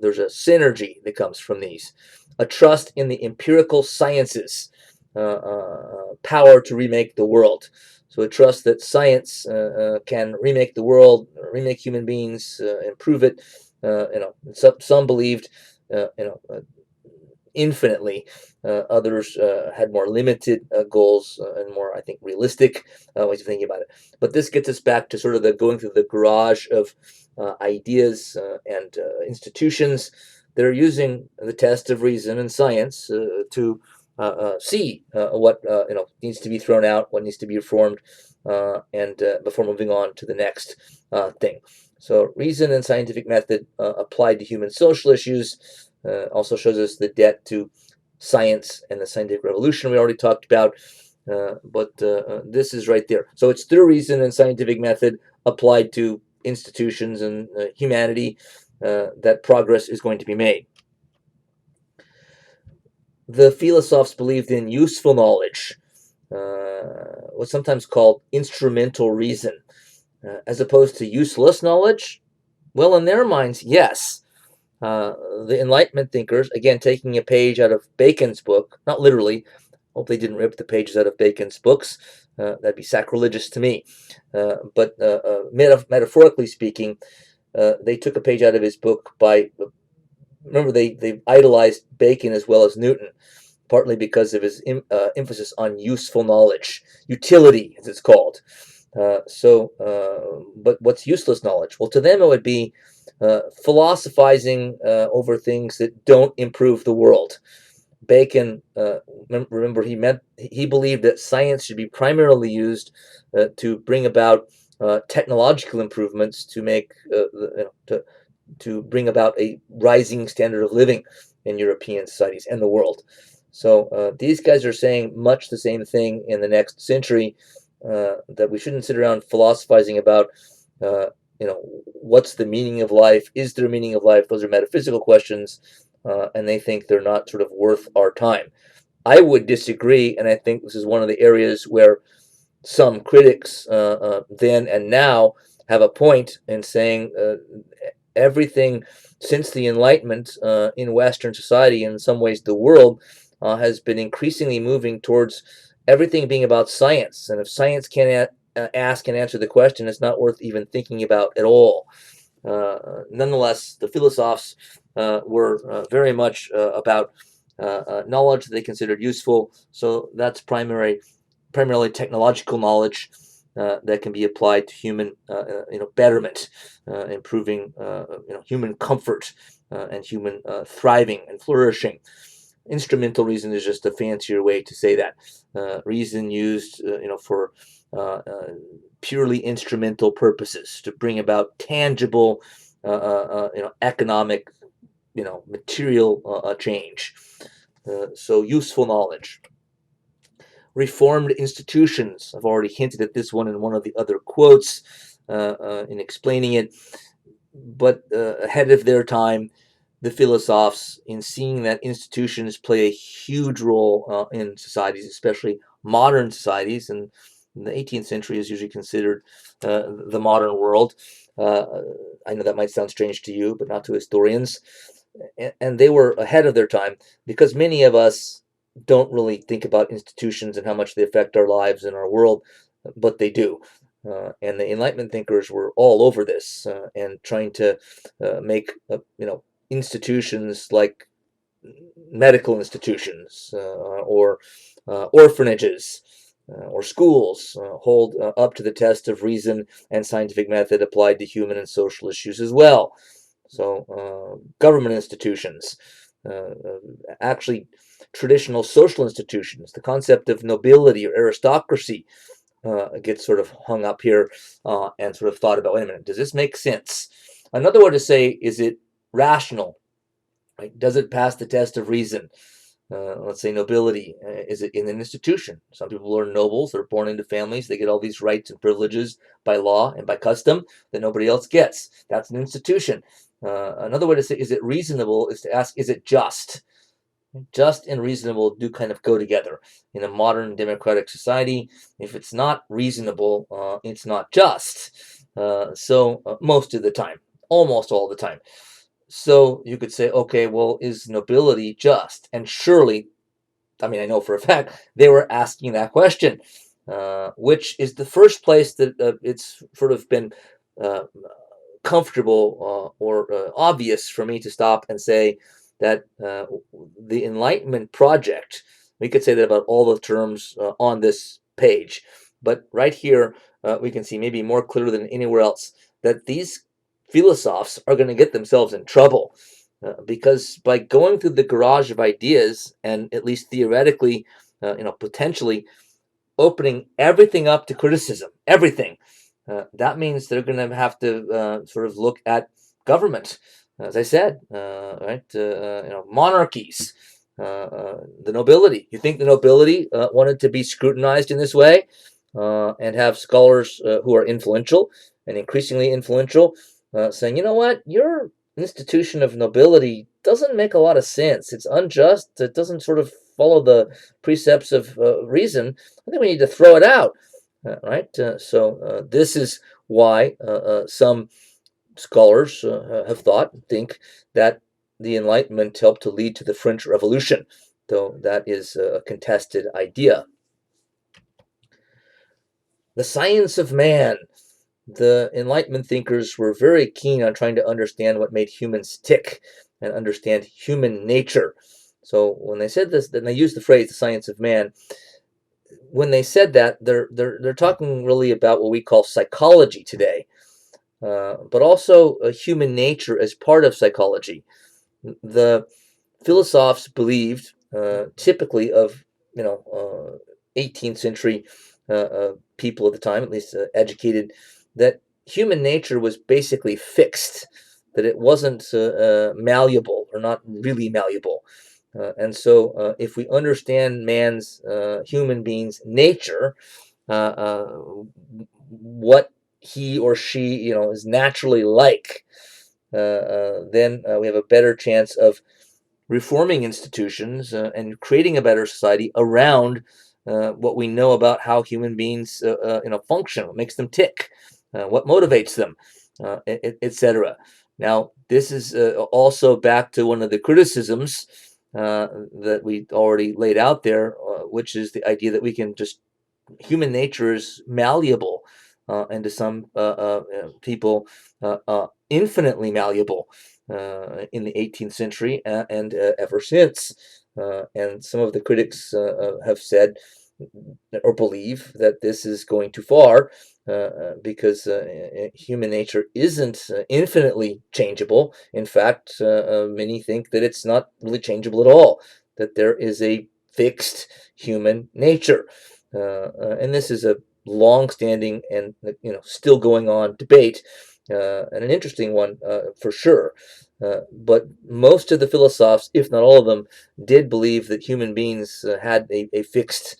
There's a synergy that comes from these. A trust in the empirical sciences, power to remake the world. So a trust that science can remake the world, remake human beings, improve it. Some believed, infinitely. Others had more limited goals and more, I think, realistic ways of thinking about it. But this gets us back to sort of the going through the garage of ideas and institutions that are using the test of reason and science to see what needs to be thrown out, what needs to be reformed, and before moving on to the next thing. So reason and scientific method applied to human social issues also shows us the debt to science and the scientific revolution we already talked about, but this is right there. So it's through reason and scientific method applied to institutions and humanity, that progress is going to be made. The philosophers believed in useful knowledge, what's sometimes called instrumental reason, as opposed to useless knowledge. Well, in their minds, yes. The Enlightenment thinkers, again, taking a page out of Bacon's book, not literally, hope they didn't rip the pages out of Bacon's books, that'd be sacrilegious to me, but metaphorically speaking, they took a page out of his book by, remember, they idolized Bacon as well as Newton, partly because of his emphasis on useful knowledge, utility, as it's called. But what's useless knowledge? Well, to them it would be philosophizing over things that don't improve the world. Bacon, remember, he believed that science should be primarily used to bring about technological improvements to make to bring about a rising standard of living in European societies and the world. So these guys are saying much the same thing in the next century, that we shouldn't sit around philosophizing about, what's the meaning of life? Is there a meaning of life? Those are metaphysical questions, and they think they're not sort of worth our time. I would disagree, and I think this is one of the areas where some critics then and now have a point in saying everything since the Enlightenment in Western society, in some ways the world, has been increasingly moving towards everything being about science. And if science can't ask and answer the question, it's not worth even thinking about at all. Nonetheless, the philosophers were very much about knowledge that they considered useful. So that's primarily technological knowledge that can be applied to human betterment, improving human comfort and human thriving and flourishing. Instrumental reason is just a fancier way to say that. Reason used for purely instrumental purposes to bring about tangible economic material change. So useful knowledge. Reformed institutions. I've already hinted at this one in one of the other quotes in explaining it, but ahead of their time, the philosophers, in seeing that institutions play a huge role in societies, especially modern societies, and the 18th century is usually considered the modern world. I know that might sound strange to you, but not to historians. And they were ahead of their time because many of us don't really think about institutions and how much they affect our lives and our world, but they do. And the Enlightenment thinkers were all over this and trying to make institutions like medical institutions or orphanages or schools hold up to the test of reason and scientific method applied to human and social issues as well. So government institutions, actually traditional social institutions, the concept of nobility or aristocracy gets sort of hung up here and sort of thought about, wait a minute, does this make sense? Another way to say, is it rational? Right? Does it pass the test of reason? Let's say nobility. Is it in an institution? Some people are nobles. They're born into families. They get all these rights and privileges by law and by custom that nobody else gets. That's an institution. Another way to say, is it reasonable, is to ask, is it just? Just and reasonable do kind of go together. In a modern democratic society, if it's not reasonable, it's not just. Most of the time, almost all the time. So you could say, okay, well, is nobility just? And surely, I mean, I know for a fact they were asking that question, which is the first place that it's sort of been comfortable or obvious for me to stop and say that the Enlightenment Project, we could say that about all the terms on this page, but right here we can see maybe more clearly than anywhere else that these philosophers are going to get themselves in trouble because by going through the garage of ideas and at least theoretically, potentially opening everything up to criticism, everything, that means they're going to have to sort of look at government, as I said, right? Monarchies, the nobility. You think the nobility wanted to be scrutinized in this way and have scholars who are influential and increasingly influential, saying, you know what, your institution of nobility doesn't make a lot of sense. It's unjust. It doesn't sort of follow the precepts of reason. I think we need to throw it out. Right? So this is why some scholars think that the Enlightenment helped to lead to the French Revolution, though that is a contested idea. The science of man. The Enlightenment thinkers were very keen on trying to understand what made humans tick and understand human nature. So when they said this, then they used the phrase "the science of man." When they said that, they're talking really about what we call psychology today, but also human nature as part of psychology. The philosophers believed, typically of 18th century people at the time, at least educated, that human nature was basically fixed, that it wasn't malleable or not really malleable. And so, if we understand man's human being's nature, what he or she is naturally like, then we have a better chance of reforming institutions and creating a better society around what we know about how human beings function, what makes them tick, what motivates them, etc. Now, this is also back to one of the criticisms that we already laid out there, which is the idea that we can just human nature is malleable, and to some people, infinitely malleable in the 18th century and ever since. And some of the critics have said or believe that this is going too far, because human nature isn't infinitely changeable. In fact, many think that it's not really changeable at all, that there is a fixed human nature. And this is a long-standing and still going on debate, and an interesting one for sure. But most of the philosophers, if not all of them, did believe that human beings had a fixed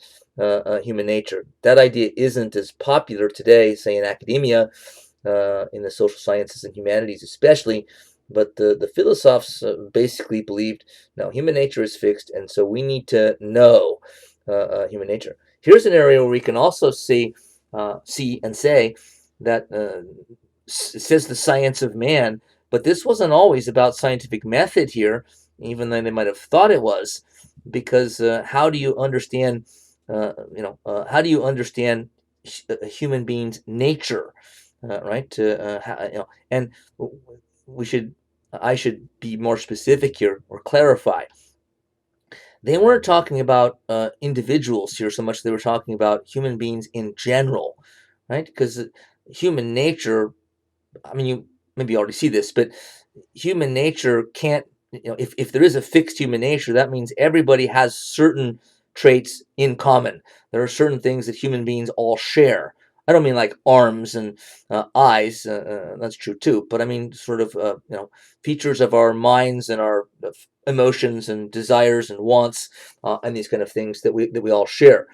human nature. That idea isn't as popular today, say in academia, in the social sciences and humanities especially, but the philosophers basically believed, no, human nature is fixed, and so we need to know human nature. Here's an area where we can also see and say that it says the science of man, but this wasn't always about scientific method here, even though they might have thought it was, because how do you understand, how do you understand a human being's nature, right? And we should, I should be more specific here or clarify. They weren't talking about individuals here so much. They were talking about human beings in general, right? Because human nature, I mean, you maybe already see this, but human nature can't, if there is a fixed human nature, that means everybody has certain traits in common. There are certain things that human beings all share. I don't mean like arms and eyes. That's true too. But I mean sort of features of our minds and our emotions and desires and wants, and these kind of things that we all share.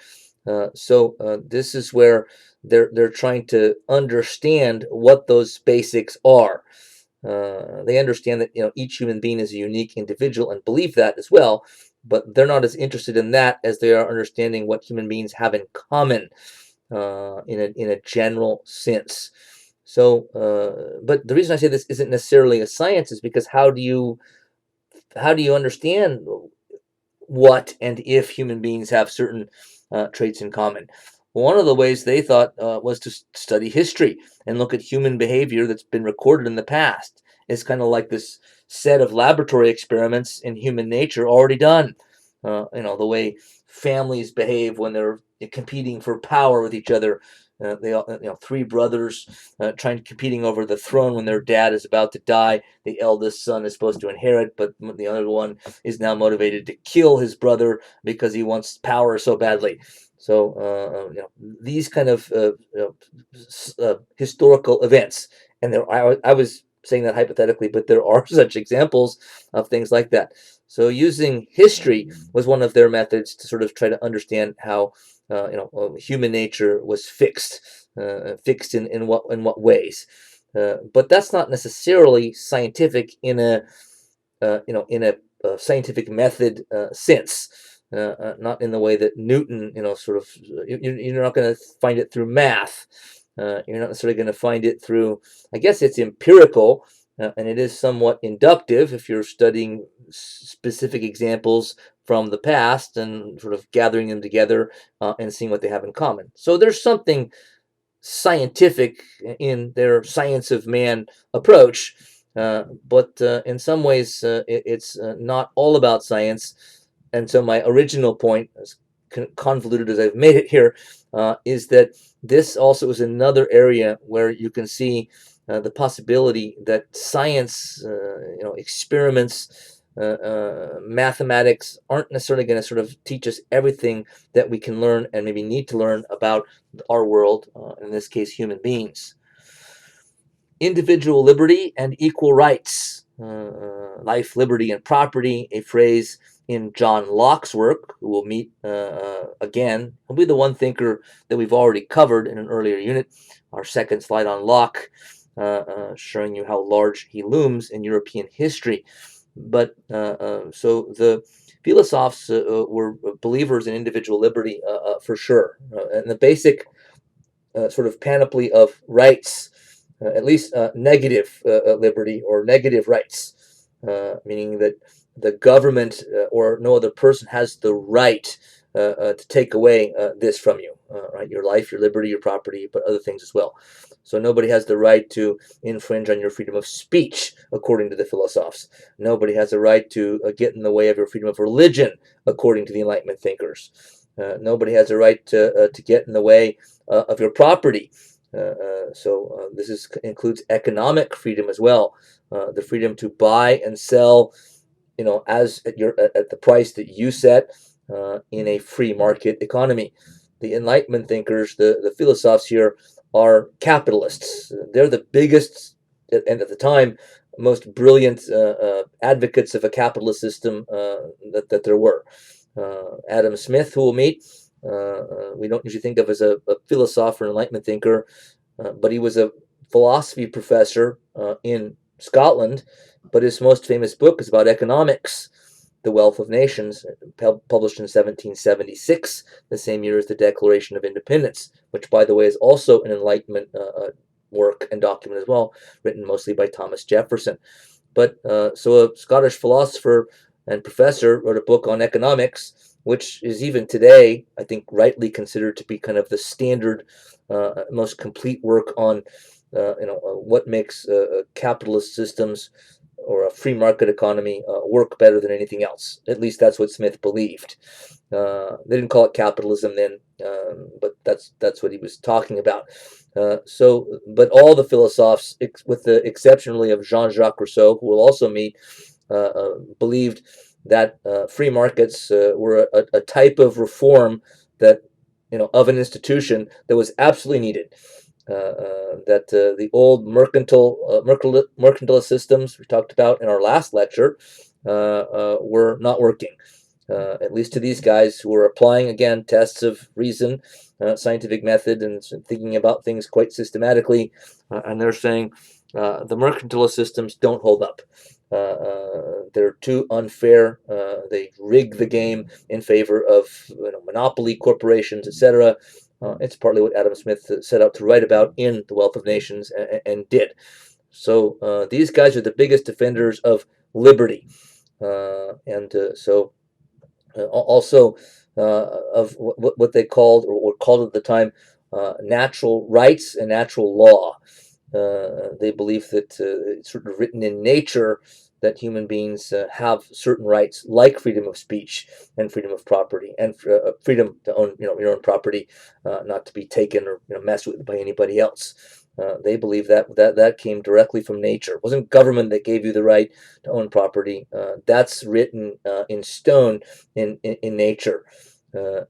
So this is where they're trying to understand what those basics are. They understand that each human being is a unique individual and believe that as well, but they're not as interested in that as they are understanding what human beings have in common, in a general sense. So, but the reason I say this isn't necessarily a science is because how do you understand what and if human beings have certain traits in common? One of the ways they thought was to study history and look at human behavior that's been recorded in the past. It's kind of like this set of laboratory experiments in human nature already done. The way families behave when they're competing for power with each other. They all, three brothers competing over the throne when their dad is about to die. The eldest son is supposed to inherit, but the other one is now motivated to kill his brother because he wants power so badly. So these kind of historical events, and I was saying that hypothetically, but there are such examples of things like that. So using history was one of their methods to sort of try to understand how human nature was fixed, fixed in what ways. But that's not necessarily scientific in a scientific method sense. Not in the way that Newton, sort of, you're not going to find it through math. You're not necessarily going to find it through, I guess it's empirical, and it is somewhat inductive if you're studying specific examples from the past and sort of gathering them together and seeing what they have in common. So there's something scientific in their science of man approach, but in some ways it's not all about science. And so my original point, as convoluted as I've made it here, is that this also is another area where you can see the possibility that science, experiments, mathematics aren't necessarily going to sort of teach us everything that we can learn and maybe need to learn about our world, in this case, human beings. Individual liberty and equal rights, life, liberty, and property, a phrase in John Locke's work, who we'll meet again. He'll be the one thinker that we've already covered in an earlier unit, our second slide on Locke, showing you how large he looms in European history. But so the philosophes were believers in individual liberty for sure. And the basic sort of panoply of rights, at least negative liberty or negative rights, meaning that the government or no other person has the right to take away this from you, right? Your life, your liberty, your property, but other things as well. So nobody has the right to infringe on your freedom of speech, according to the philosophers. Nobody has the right to get in the way of your freedom of religion, according to the Enlightenment thinkers. Nobody has a right to get in the way of your property. So this includes economic freedom as well, the freedom to buy and sell, as at the price that you set in a free market economy. The Enlightenment thinkers, the philosophers here, are capitalists. They're the biggest, and at the time, most brilliant advocates of a capitalist system that there were. Adam Smith, who we'll meet, we don't usually think of as a philosopher, an Enlightenment thinker, but he was a philosophy professor in Scotland. But his most famous book is about economics, The Wealth of Nations, published in 1776, the same year as the Declaration of Independence, which, by the way, is also an Enlightenment work and document as well, written mostly by Thomas Jefferson. But so a Scottish philosopher and professor wrote a book on economics, which is even today, I think, rightly considered to be kind of the standard, most complete work on, what makes capitalist systems or a free market economy work better than anything else. At least that's what Smith believed. They didn't call it capitalism then, but that's what he was talking about. But all the philosophers, with the exception really of Jean-Jacques Rousseau, who we'll also meet, believed that free markets were a type of reform that, of an institution that was absolutely needed. That the old mercantilist systems we talked about in our last lecture were not working. At least to these guys who were applying, again, tests of reason, scientific method, and thinking about things quite systematically. And they're saying the mercantilist systems don't hold up. They're too unfair. They rig the game in favor of monopoly corporations, etc. It's partly what Adam Smith set out to write about in The Wealth of Nations and did. So these guys are the biggest defenders of liberty. Also of what they called, or were called at the time, natural rights and natural law. They believe that it's sort of written in nature that human beings have certain rights, like freedom of speech and freedom of property, and freedom to own, your own property, not to be taken or messed with by anybody else. They believe that came directly from nature. It wasn't government that gave you the right to own property. That's written in stone in nature,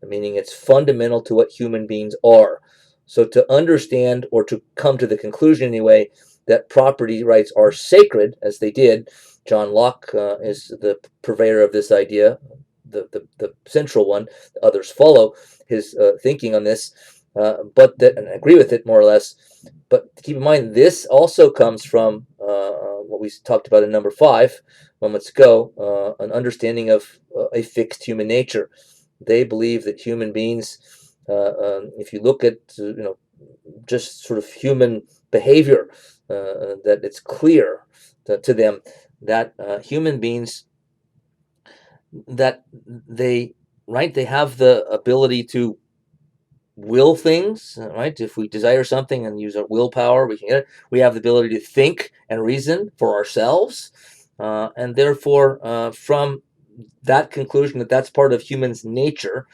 meaning it's fundamental to what human beings are. So to understand, or to come to the conclusion anyway, that property rights are sacred, as they did, John Locke is the purveyor of this idea, the central one. Others follow his thinking on this. but that, and I agree with it more or less. But keep in mind, this also comes from what we talked about in number 5 moments ago, an understanding of a fixed human nature. They believe that human beings, if you look at just sort of human behavior, that it's clear to them that human beings, that they they have the ability to will things, right? If we desire something and use our willpower, we can get it. We have the ability to think and reason for ourselves, and therefore, from that conclusion that that's part of humans' nature,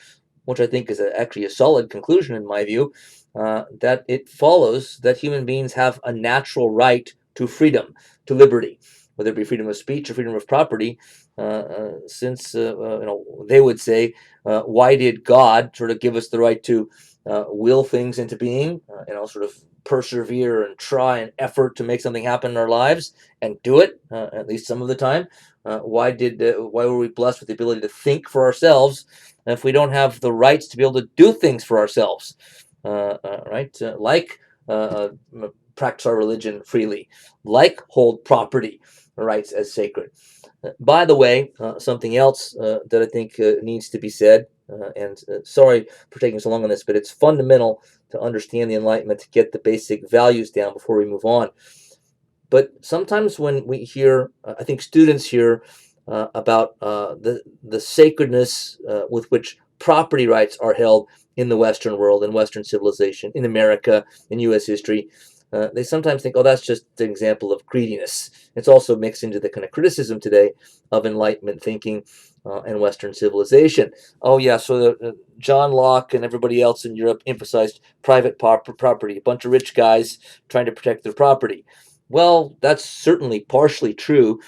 which I think is actually a solid conclusion in my view, that it follows that human beings have a natural right to freedom, to liberty, whether it be freedom of speech or freedom of property. Since they would say, why did God sort of give us the right to will things into being? Sort of persevere and try and effort to make something happen in our lives and do it at least some of the time. Why were we blessed with the ability to think for ourselves if we don't have the rights to be able to do things for ourselves, right? Like practice our religion freely, like hold property rights as sacred. By the way, something else that I think needs to be said, and sorry for taking so long on this, but it's fundamental to understand the Enlightenment to get the basic values down before we move on. But sometimes when we hear, I think students hear about the sacredness with which property rights are held in the Western world, in Western civilization, in America, in U.S. history, they sometimes think, oh, that's just an example of greediness. It's also mixed into the kind of criticism today of Enlightenment thinking and Western civilization. Oh, yeah, so John Locke and everybody else in Europe emphasized private property, a bunch of rich guys trying to protect their property. Well, that's certainly partially true,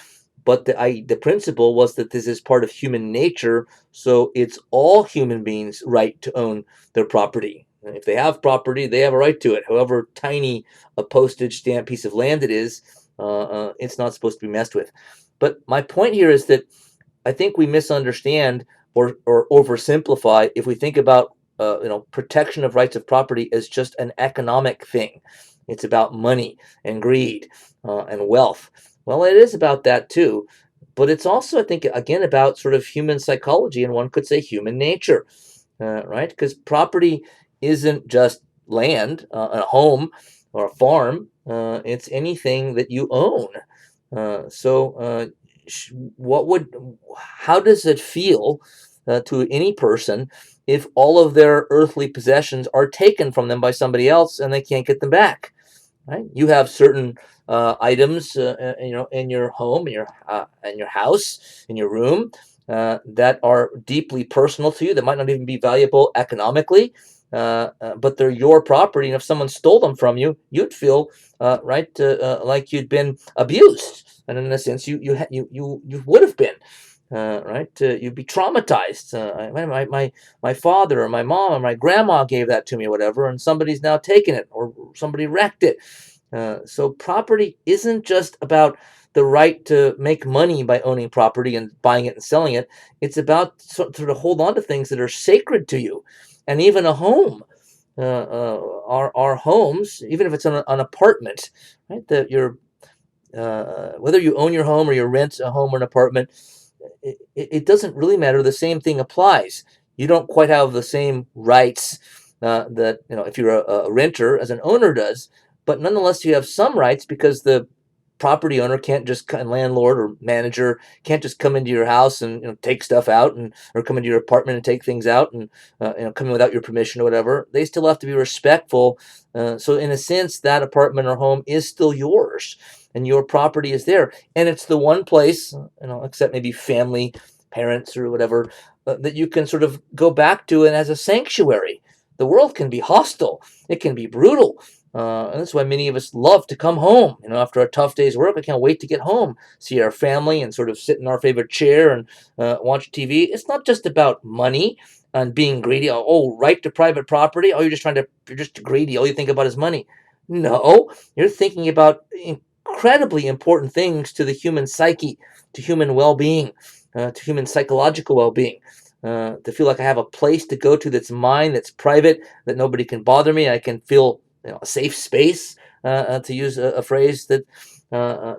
but the principle was that this is part of human nature, so it's all human beings' right to own their property. If they have property, they have a right to it. However tiny a postage stamp piece of land it is, it's not supposed to be messed with. But my point here is that I think we misunderstand or oversimplify if we think about protection of rights of property as just an economic thing. It's about money and greed and wealth. Well, it is about that too, but it's also, I think, again, about sort of human psychology, and one could say human nature, right? Because property isn't just land, a home, or a farm. It's anything that you own. So, what would, how does it feel to any person if all of their earthly possessions are taken from them by somebody else and they can't get them back? Right? You have certain items, in your home, in your house, in your room, that are deeply personal to you, that might not even be valuable economically, but they're your property. And if someone stole them from you, you'd feel like you'd been abused, and in a sense, you would have been. Right, you'd be traumatized. My father or my mom or my grandma gave that to me, or whatever, and somebody's now taken it, or somebody wrecked it. So property isn't just about the right to make money by owning property and buying it and selling it. It's about sort of hold on to things that are sacred to you, and even a home. Our homes, even if it's an apartment, right? That you're whether you own your home or you rent a home or an apartment, it doesn't really matter. The same thing applies. You don't quite have the same rights that if you're a renter as an owner does, but nonetheless you have some rights because the property owner can't just and landlord or manager can't just come into your house and take stuff out, and or come into your apartment and take things out and come in without your permission or whatever. They still have to be respectful. So in a sense, that apartment or home is still yours, and your property is there, and it's the one place, except maybe family, parents, or whatever, that you can sort of go back to and as a sanctuary. The world can be hostile. It can be brutal. And that's why many of us love to come home. After a tough day's work, I can't wait to get home, see our family, and sort of sit in our favorite chair and watch TV. It's not just about money and being greedy. Oh, right to private property. Oh, you're just greedy. All you think about is money. No, you're thinking about incredibly important things to the human psyche, to human well-being, to human psychological well-being. to feel like I have a place to go to that's mine, that's private, that nobody can bother me. I can feel a safe space, to use a phrase that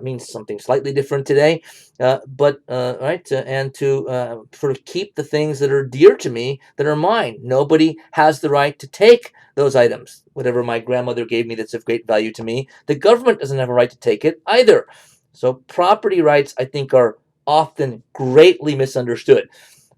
means something slightly different today. But right, and to sort of keep the things that are dear to me, that are mine. Nobody has the right to take those items. Whatever my grandmother gave me that's of great value to me, the government doesn't have a right to take it either. So property rights, I think, are often greatly misunderstood.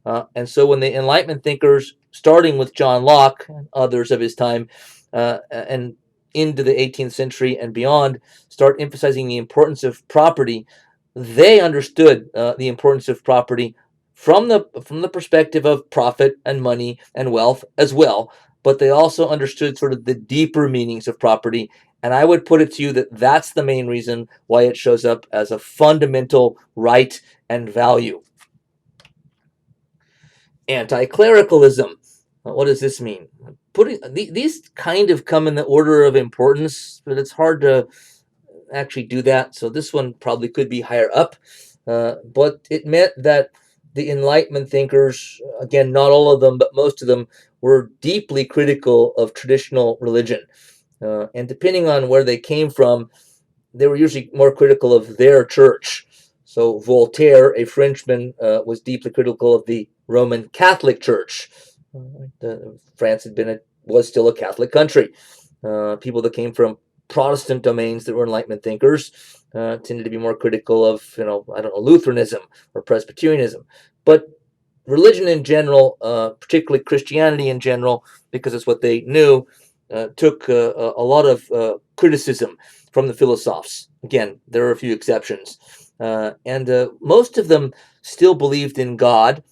And so when the Enlightenment thinkers, starting with John Locke and others of his time, and into the 18th century and beyond, start emphasizing the importance of property, they understood the importance of property from the perspective of profit and money and wealth as well. But they also understood sort of the deeper meanings of property. And I would put it to you that that's the main reason why it shows up as a fundamental right and value. Anti-clericalism. What does this mean? These kind of come in the order of importance, but it's hard to actually do that. So this one probably could be higher up. But it meant that the Enlightenment thinkers, again, not all of them, but most of them, were deeply critical of traditional religion. And depending on where they came from, they were usually more critical of their church. So Voltaire, a Frenchman, was deeply critical of the Roman Catholic Church. France was still a Catholic country. People that came from Protestant domains that were Enlightenment thinkers tended to be more critical of, Lutheranism or Presbyterianism. But religion in general, particularly Christianity in general, because it's what they knew, took a lot of criticism from the philosophers. Again, there are a few exceptions. And most of them still believed in God.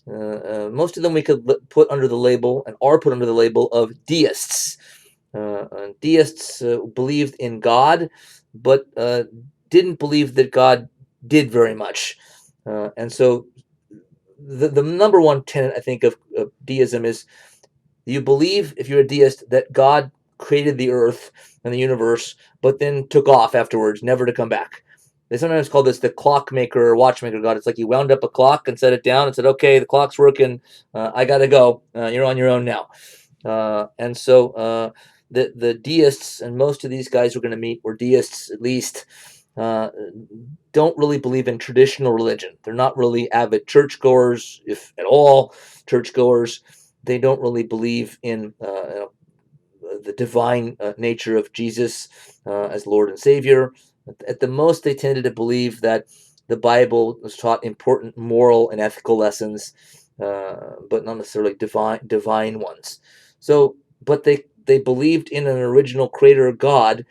Most of them we could put under the label, and are put under the label, of deists. Deists believed in God, but didn't believe that God did very much. And so the number one tenet, I think, of deism is you believe, if you're a deist, that God created the earth and the universe, but then took off afterwards, never to come back. They sometimes call this the clockmaker or watchmaker God. It's like you wound up a clock and set it down and said, okay, the clock's working. I got to go. You're on your own now. And so the deists, and most of these guys we're going to meet were deists at least, don't really believe in traditional religion. They're not really avid churchgoers, if at all churchgoers. They don't really believe in the divine nature of Jesus as Lord and Savior. At the most, they tended to believe that the Bible was taught important moral and ethical lessons, but not necessarily divine ones. So, but they believed in an original creator God.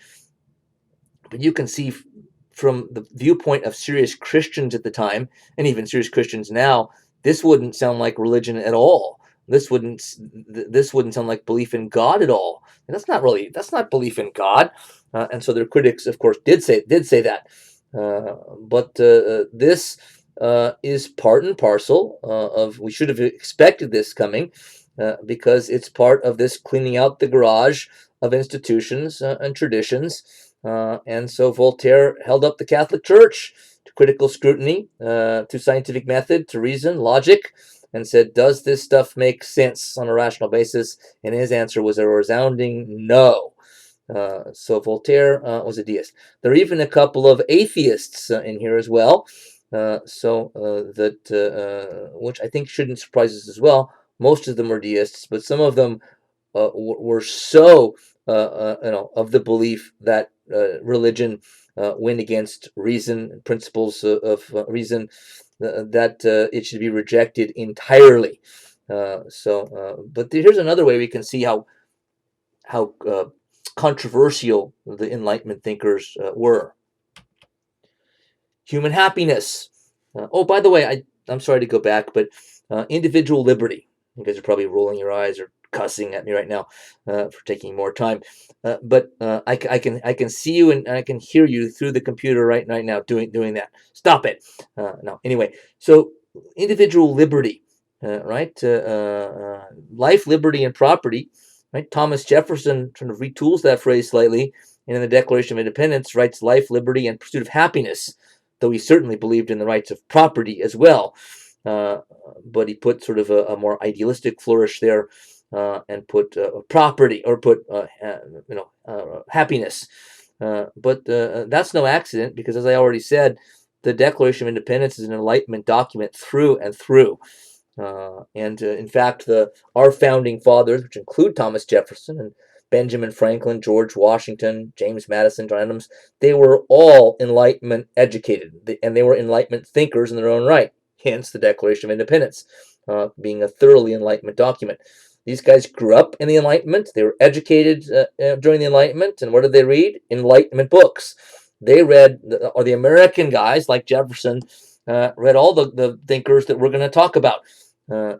But you can see from the viewpoint of serious Christians at the time, and even serious Christians now, this wouldn't sound like religion at all. This wouldn't sound like belief in God at all. And that's not belief in God. And so their critics, of course, did say that. But this is part and parcel of, we should have expected this coming, because it's part of this cleaning out the garage of institutions and traditions. And so Voltaire held up the Catholic Church to critical scrutiny, to scientific method, to reason, logic, and said, does this stuff make sense on a rational basis? And his answer was a resounding no. So Voltaire was a deist. There are even a couple of atheists in here as well, which I think shouldn't surprise us as well. Most of them are deists, but some of them were so of the belief that religion went against reason, principles of reason, that it should be rejected entirely. But here's another way we can see how controversial the Enlightenment thinkers were. Human happiness. Oh, by the way, I'm sorry to go back, but individual liberty. You guys are probably rolling your eyes or cussing at me right now for taking more time. But I can see you and I can hear you through the computer right now doing that. Stop it. No. Anyway, so individual liberty, right? Life, liberty, and property. Right. Thomas Jefferson sort of retools that phrase slightly, and in the Declaration of Independence writes life, liberty, and pursuit of happiness, though he certainly believed in the rights of property as well. but he put sort of a more idealistic flourish there, and put property, or put happiness. But that's no accident, because, as I already said, the Declaration of Independence is an Enlightenment document through and through. And in fact, our founding fathers, which include Thomas Jefferson and Benjamin Franklin, George Washington, James Madison, John Adams, they were all Enlightenment educated, and they were Enlightenment thinkers in their own right. Hence, the Declaration of Independence being a thoroughly Enlightenment document. These guys grew up in the Enlightenment. They were educated during the Enlightenment. And what did they read? Enlightenment books. They read, or the American guys like Jefferson read all the thinkers that we're going to talk about.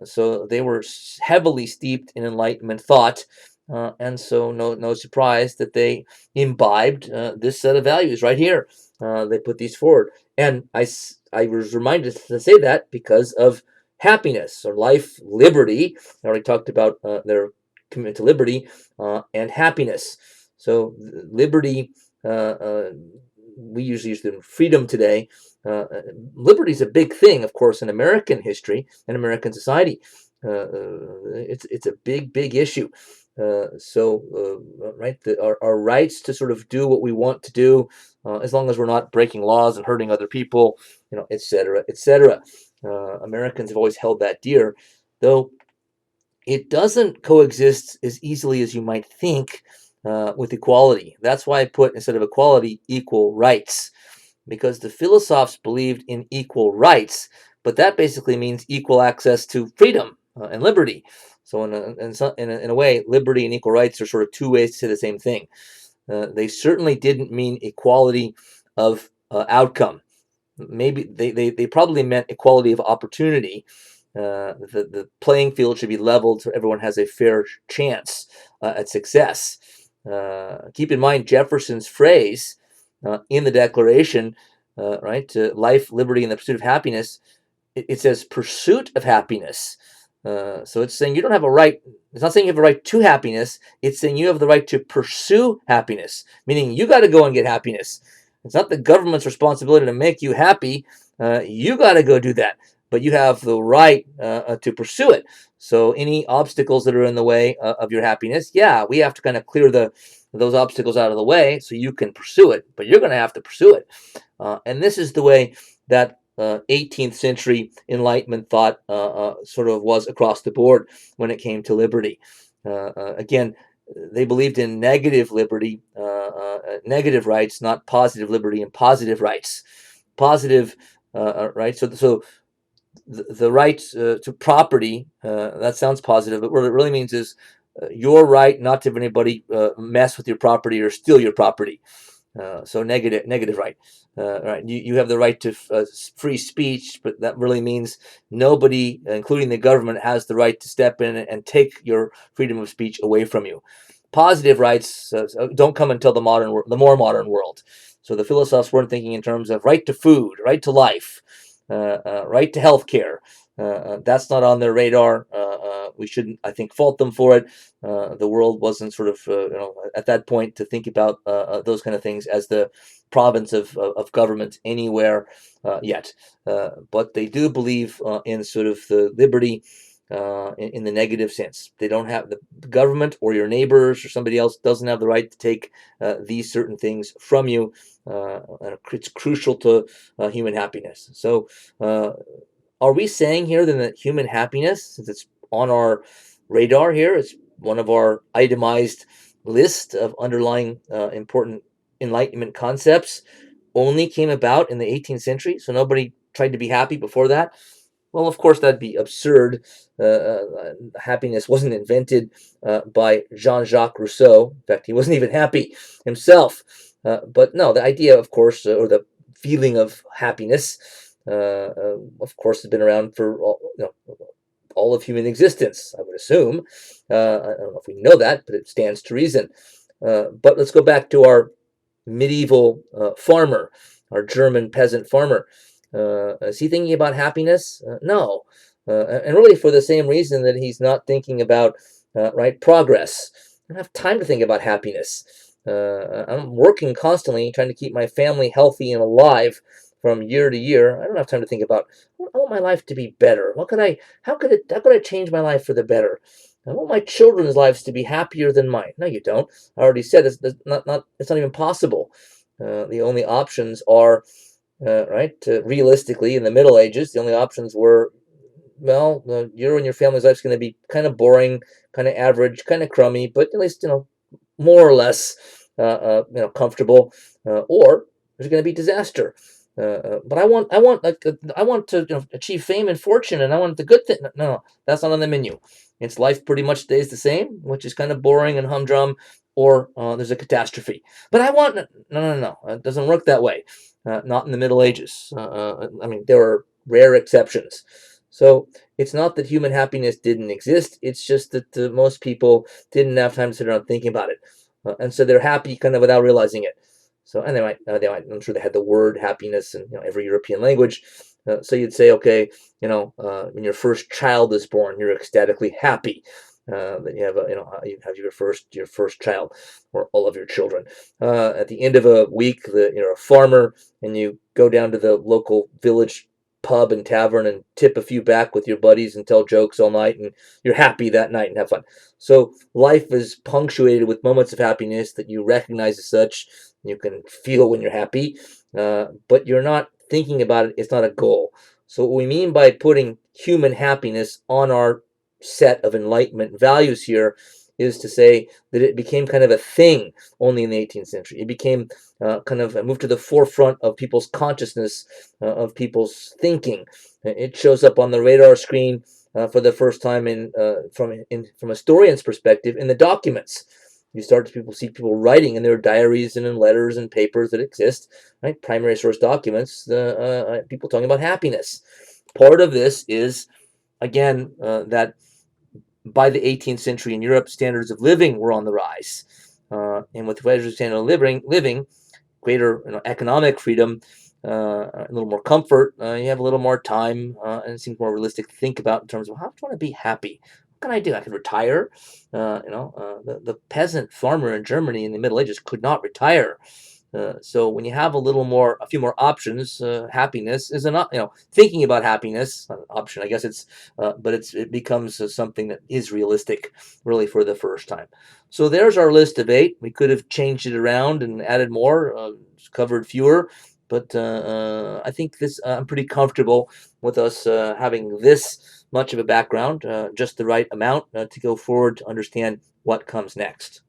So they were heavily steeped in Enlightenment thought. And so no surprise that they imbibed this set of values right here. They put these forward. And I was reminded to say that because of happiness, or life, liberty. I already talked about their commitment to liberty and happiness. So liberty, we usually use the term freedom today. Liberty is a big thing, of course, in American history and American society. It's a big issue. Right, our rights to sort of do what we want to do, as long as we're not breaking laws and hurting other people, etc., etc. Americans have always held that dear, though it doesn't coexist as easily as you might think with equality. That's why I put, instead of equality, equal rights, because the philosophers believed in equal rights, but that basically means equal access to freedom and liberty. So in a way, liberty and equal rights are sort of two ways to say the same thing. They certainly didn't mean equality of outcome. Maybe they probably meant equality of opportunity. The playing field should be leveled so everyone has a fair chance at success. Keep in mind Jefferson's phrase in the Declaration, right? Life, liberty, and the pursuit of happiness. It says pursuit of happiness. So it's saying you don't have a right. It's not saying you have a right to happiness. It's saying you have the right to pursue happiness, meaning you got to go and get happiness. It's not the government's responsibility to make you happy. You got to go do that, but you have the right to pursue it. So any obstacles that are in the way of your happiness, yeah, we have to kind of clear those obstacles out of the way so you can pursue it, but you're going to have to pursue it. And this is the way that 18th century Enlightenment thought sort of was across the board when it came to liberty. Again, they believed in negative liberty, negative rights, not positive liberty and positive rights. Positive rights. So the right to property, that sounds positive, but what it really means is your right not to have anybody mess with your property or steal your property. So negative right. Right. You have the right to free speech, but that really means nobody, including the government, has the right to step in and take your freedom of speech away from you. Positive rights don't come until the more modern world. So the philosophers weren't thinking in terms of right to food, right to life, right to health care. That's not on their radar. We shouldn't, I think, fault them for it. The world wasn't sort of, at that point to think about those kind of things as the province of government anywhere yet. But they do believe in sort of the liberty in the negative sense. They don't have the government or your neighbors or somebody else doesn't have the right to take these certain things from you. And it's crucial to human happiness. So are we saying here then that human happiness, since it's on our radar here, it's one of our itemized list of underlying important Enlightenment concepts, only came about in the 18th century? So nobody tried to be happy before that? Well, of course, that'd be absurd. Happiness wasn't invented by Jean-Jacques Rousseau. In fact, he wasn't even happy himself. But no, the idea, of course, or the feeling of happiness, of course, has been around for all of human existence, I would assume. I don't know if we know that, but it stands to reason. But let's go back to our medieval farmer, our German peasant farmer. Is he thinking about happiness? No. And really for the same reason that he's not thinking about progress. I don't have time to think about happiness. I'm working constantly trying to keep my family healthy and alive from year to year. I don't have time to think about want my life to be better. How could I change my life for the better? I want my children's lives to be happier than mine. No, you don't. I already said it's not even possible. The only options are, right, realistically, in the Middle Ages, the only options were, well, your and your family's life's going to be kind of boring, kind of average, kind of crummy, but at least, more or less, comfortable, or there's going to be disaster. But I want to, achieve fame and fortune, and I want the good thing. No, no, that's not on the menu. It's life pretty much stays the same, which is kind of boring and humdrum, or there's a catastrophe. But I want, no, no, no, no. It doesn't work that way. Not in the Middle Ages. I mean, there are rare exceptions. So it's not that human happiness didn't exist. It's just that most people didn't have time to sit around thinking about it, and so they're happy kind of without realizing it. So, and they might. I'm sure they had the word happiness in every European language. So you'd say, okay, when your first child is born, you're ecstatically happy. That you have you have your first child, or all of your children. At the end of a week, you're a farmer, and you go down to the local village pub and tavern and tip a few back with your buddies and tell jokes all night, and you're happy that night and have fun. So life is punctuated with moments of happiness that you recognize as such. You can feel when you're happy, but you're not thinking about it. It's not a goal. So what we mean by putting human happiness on our set of Enlightenment values here is to say that it became kind of a thing only in the 18th century. It became kind of moved to the forefront of people's consciousness, of people's thinking. It shows up on the radar screen for the first time from a historian's perspective in the documents. You start to see people writing in their diaries and in letters and papers that exist, right? Primary source documents, people talking about happiness. Part of this is, again, that by the 18th century in Europe, standards of living were on the rise. And with greater standard of living, greater economic freedom, a little more comfort, you have a little more time, and it seems more realistic to think about in terms of how do I want to be happy? What can I do? I could retire. The peasant farmer in Germany in the Middle Ages could not retire. So when you have a few more options, happiness is thinking about happiness, not an option, I guess but it becomes something that is realistic, really, for the first time. So there's our list of 8. We could have changed it around and added more, covered fewer, but I think I'm pretty comfortable with us having this much of a background, just the right amount to go forward to understand what comes next.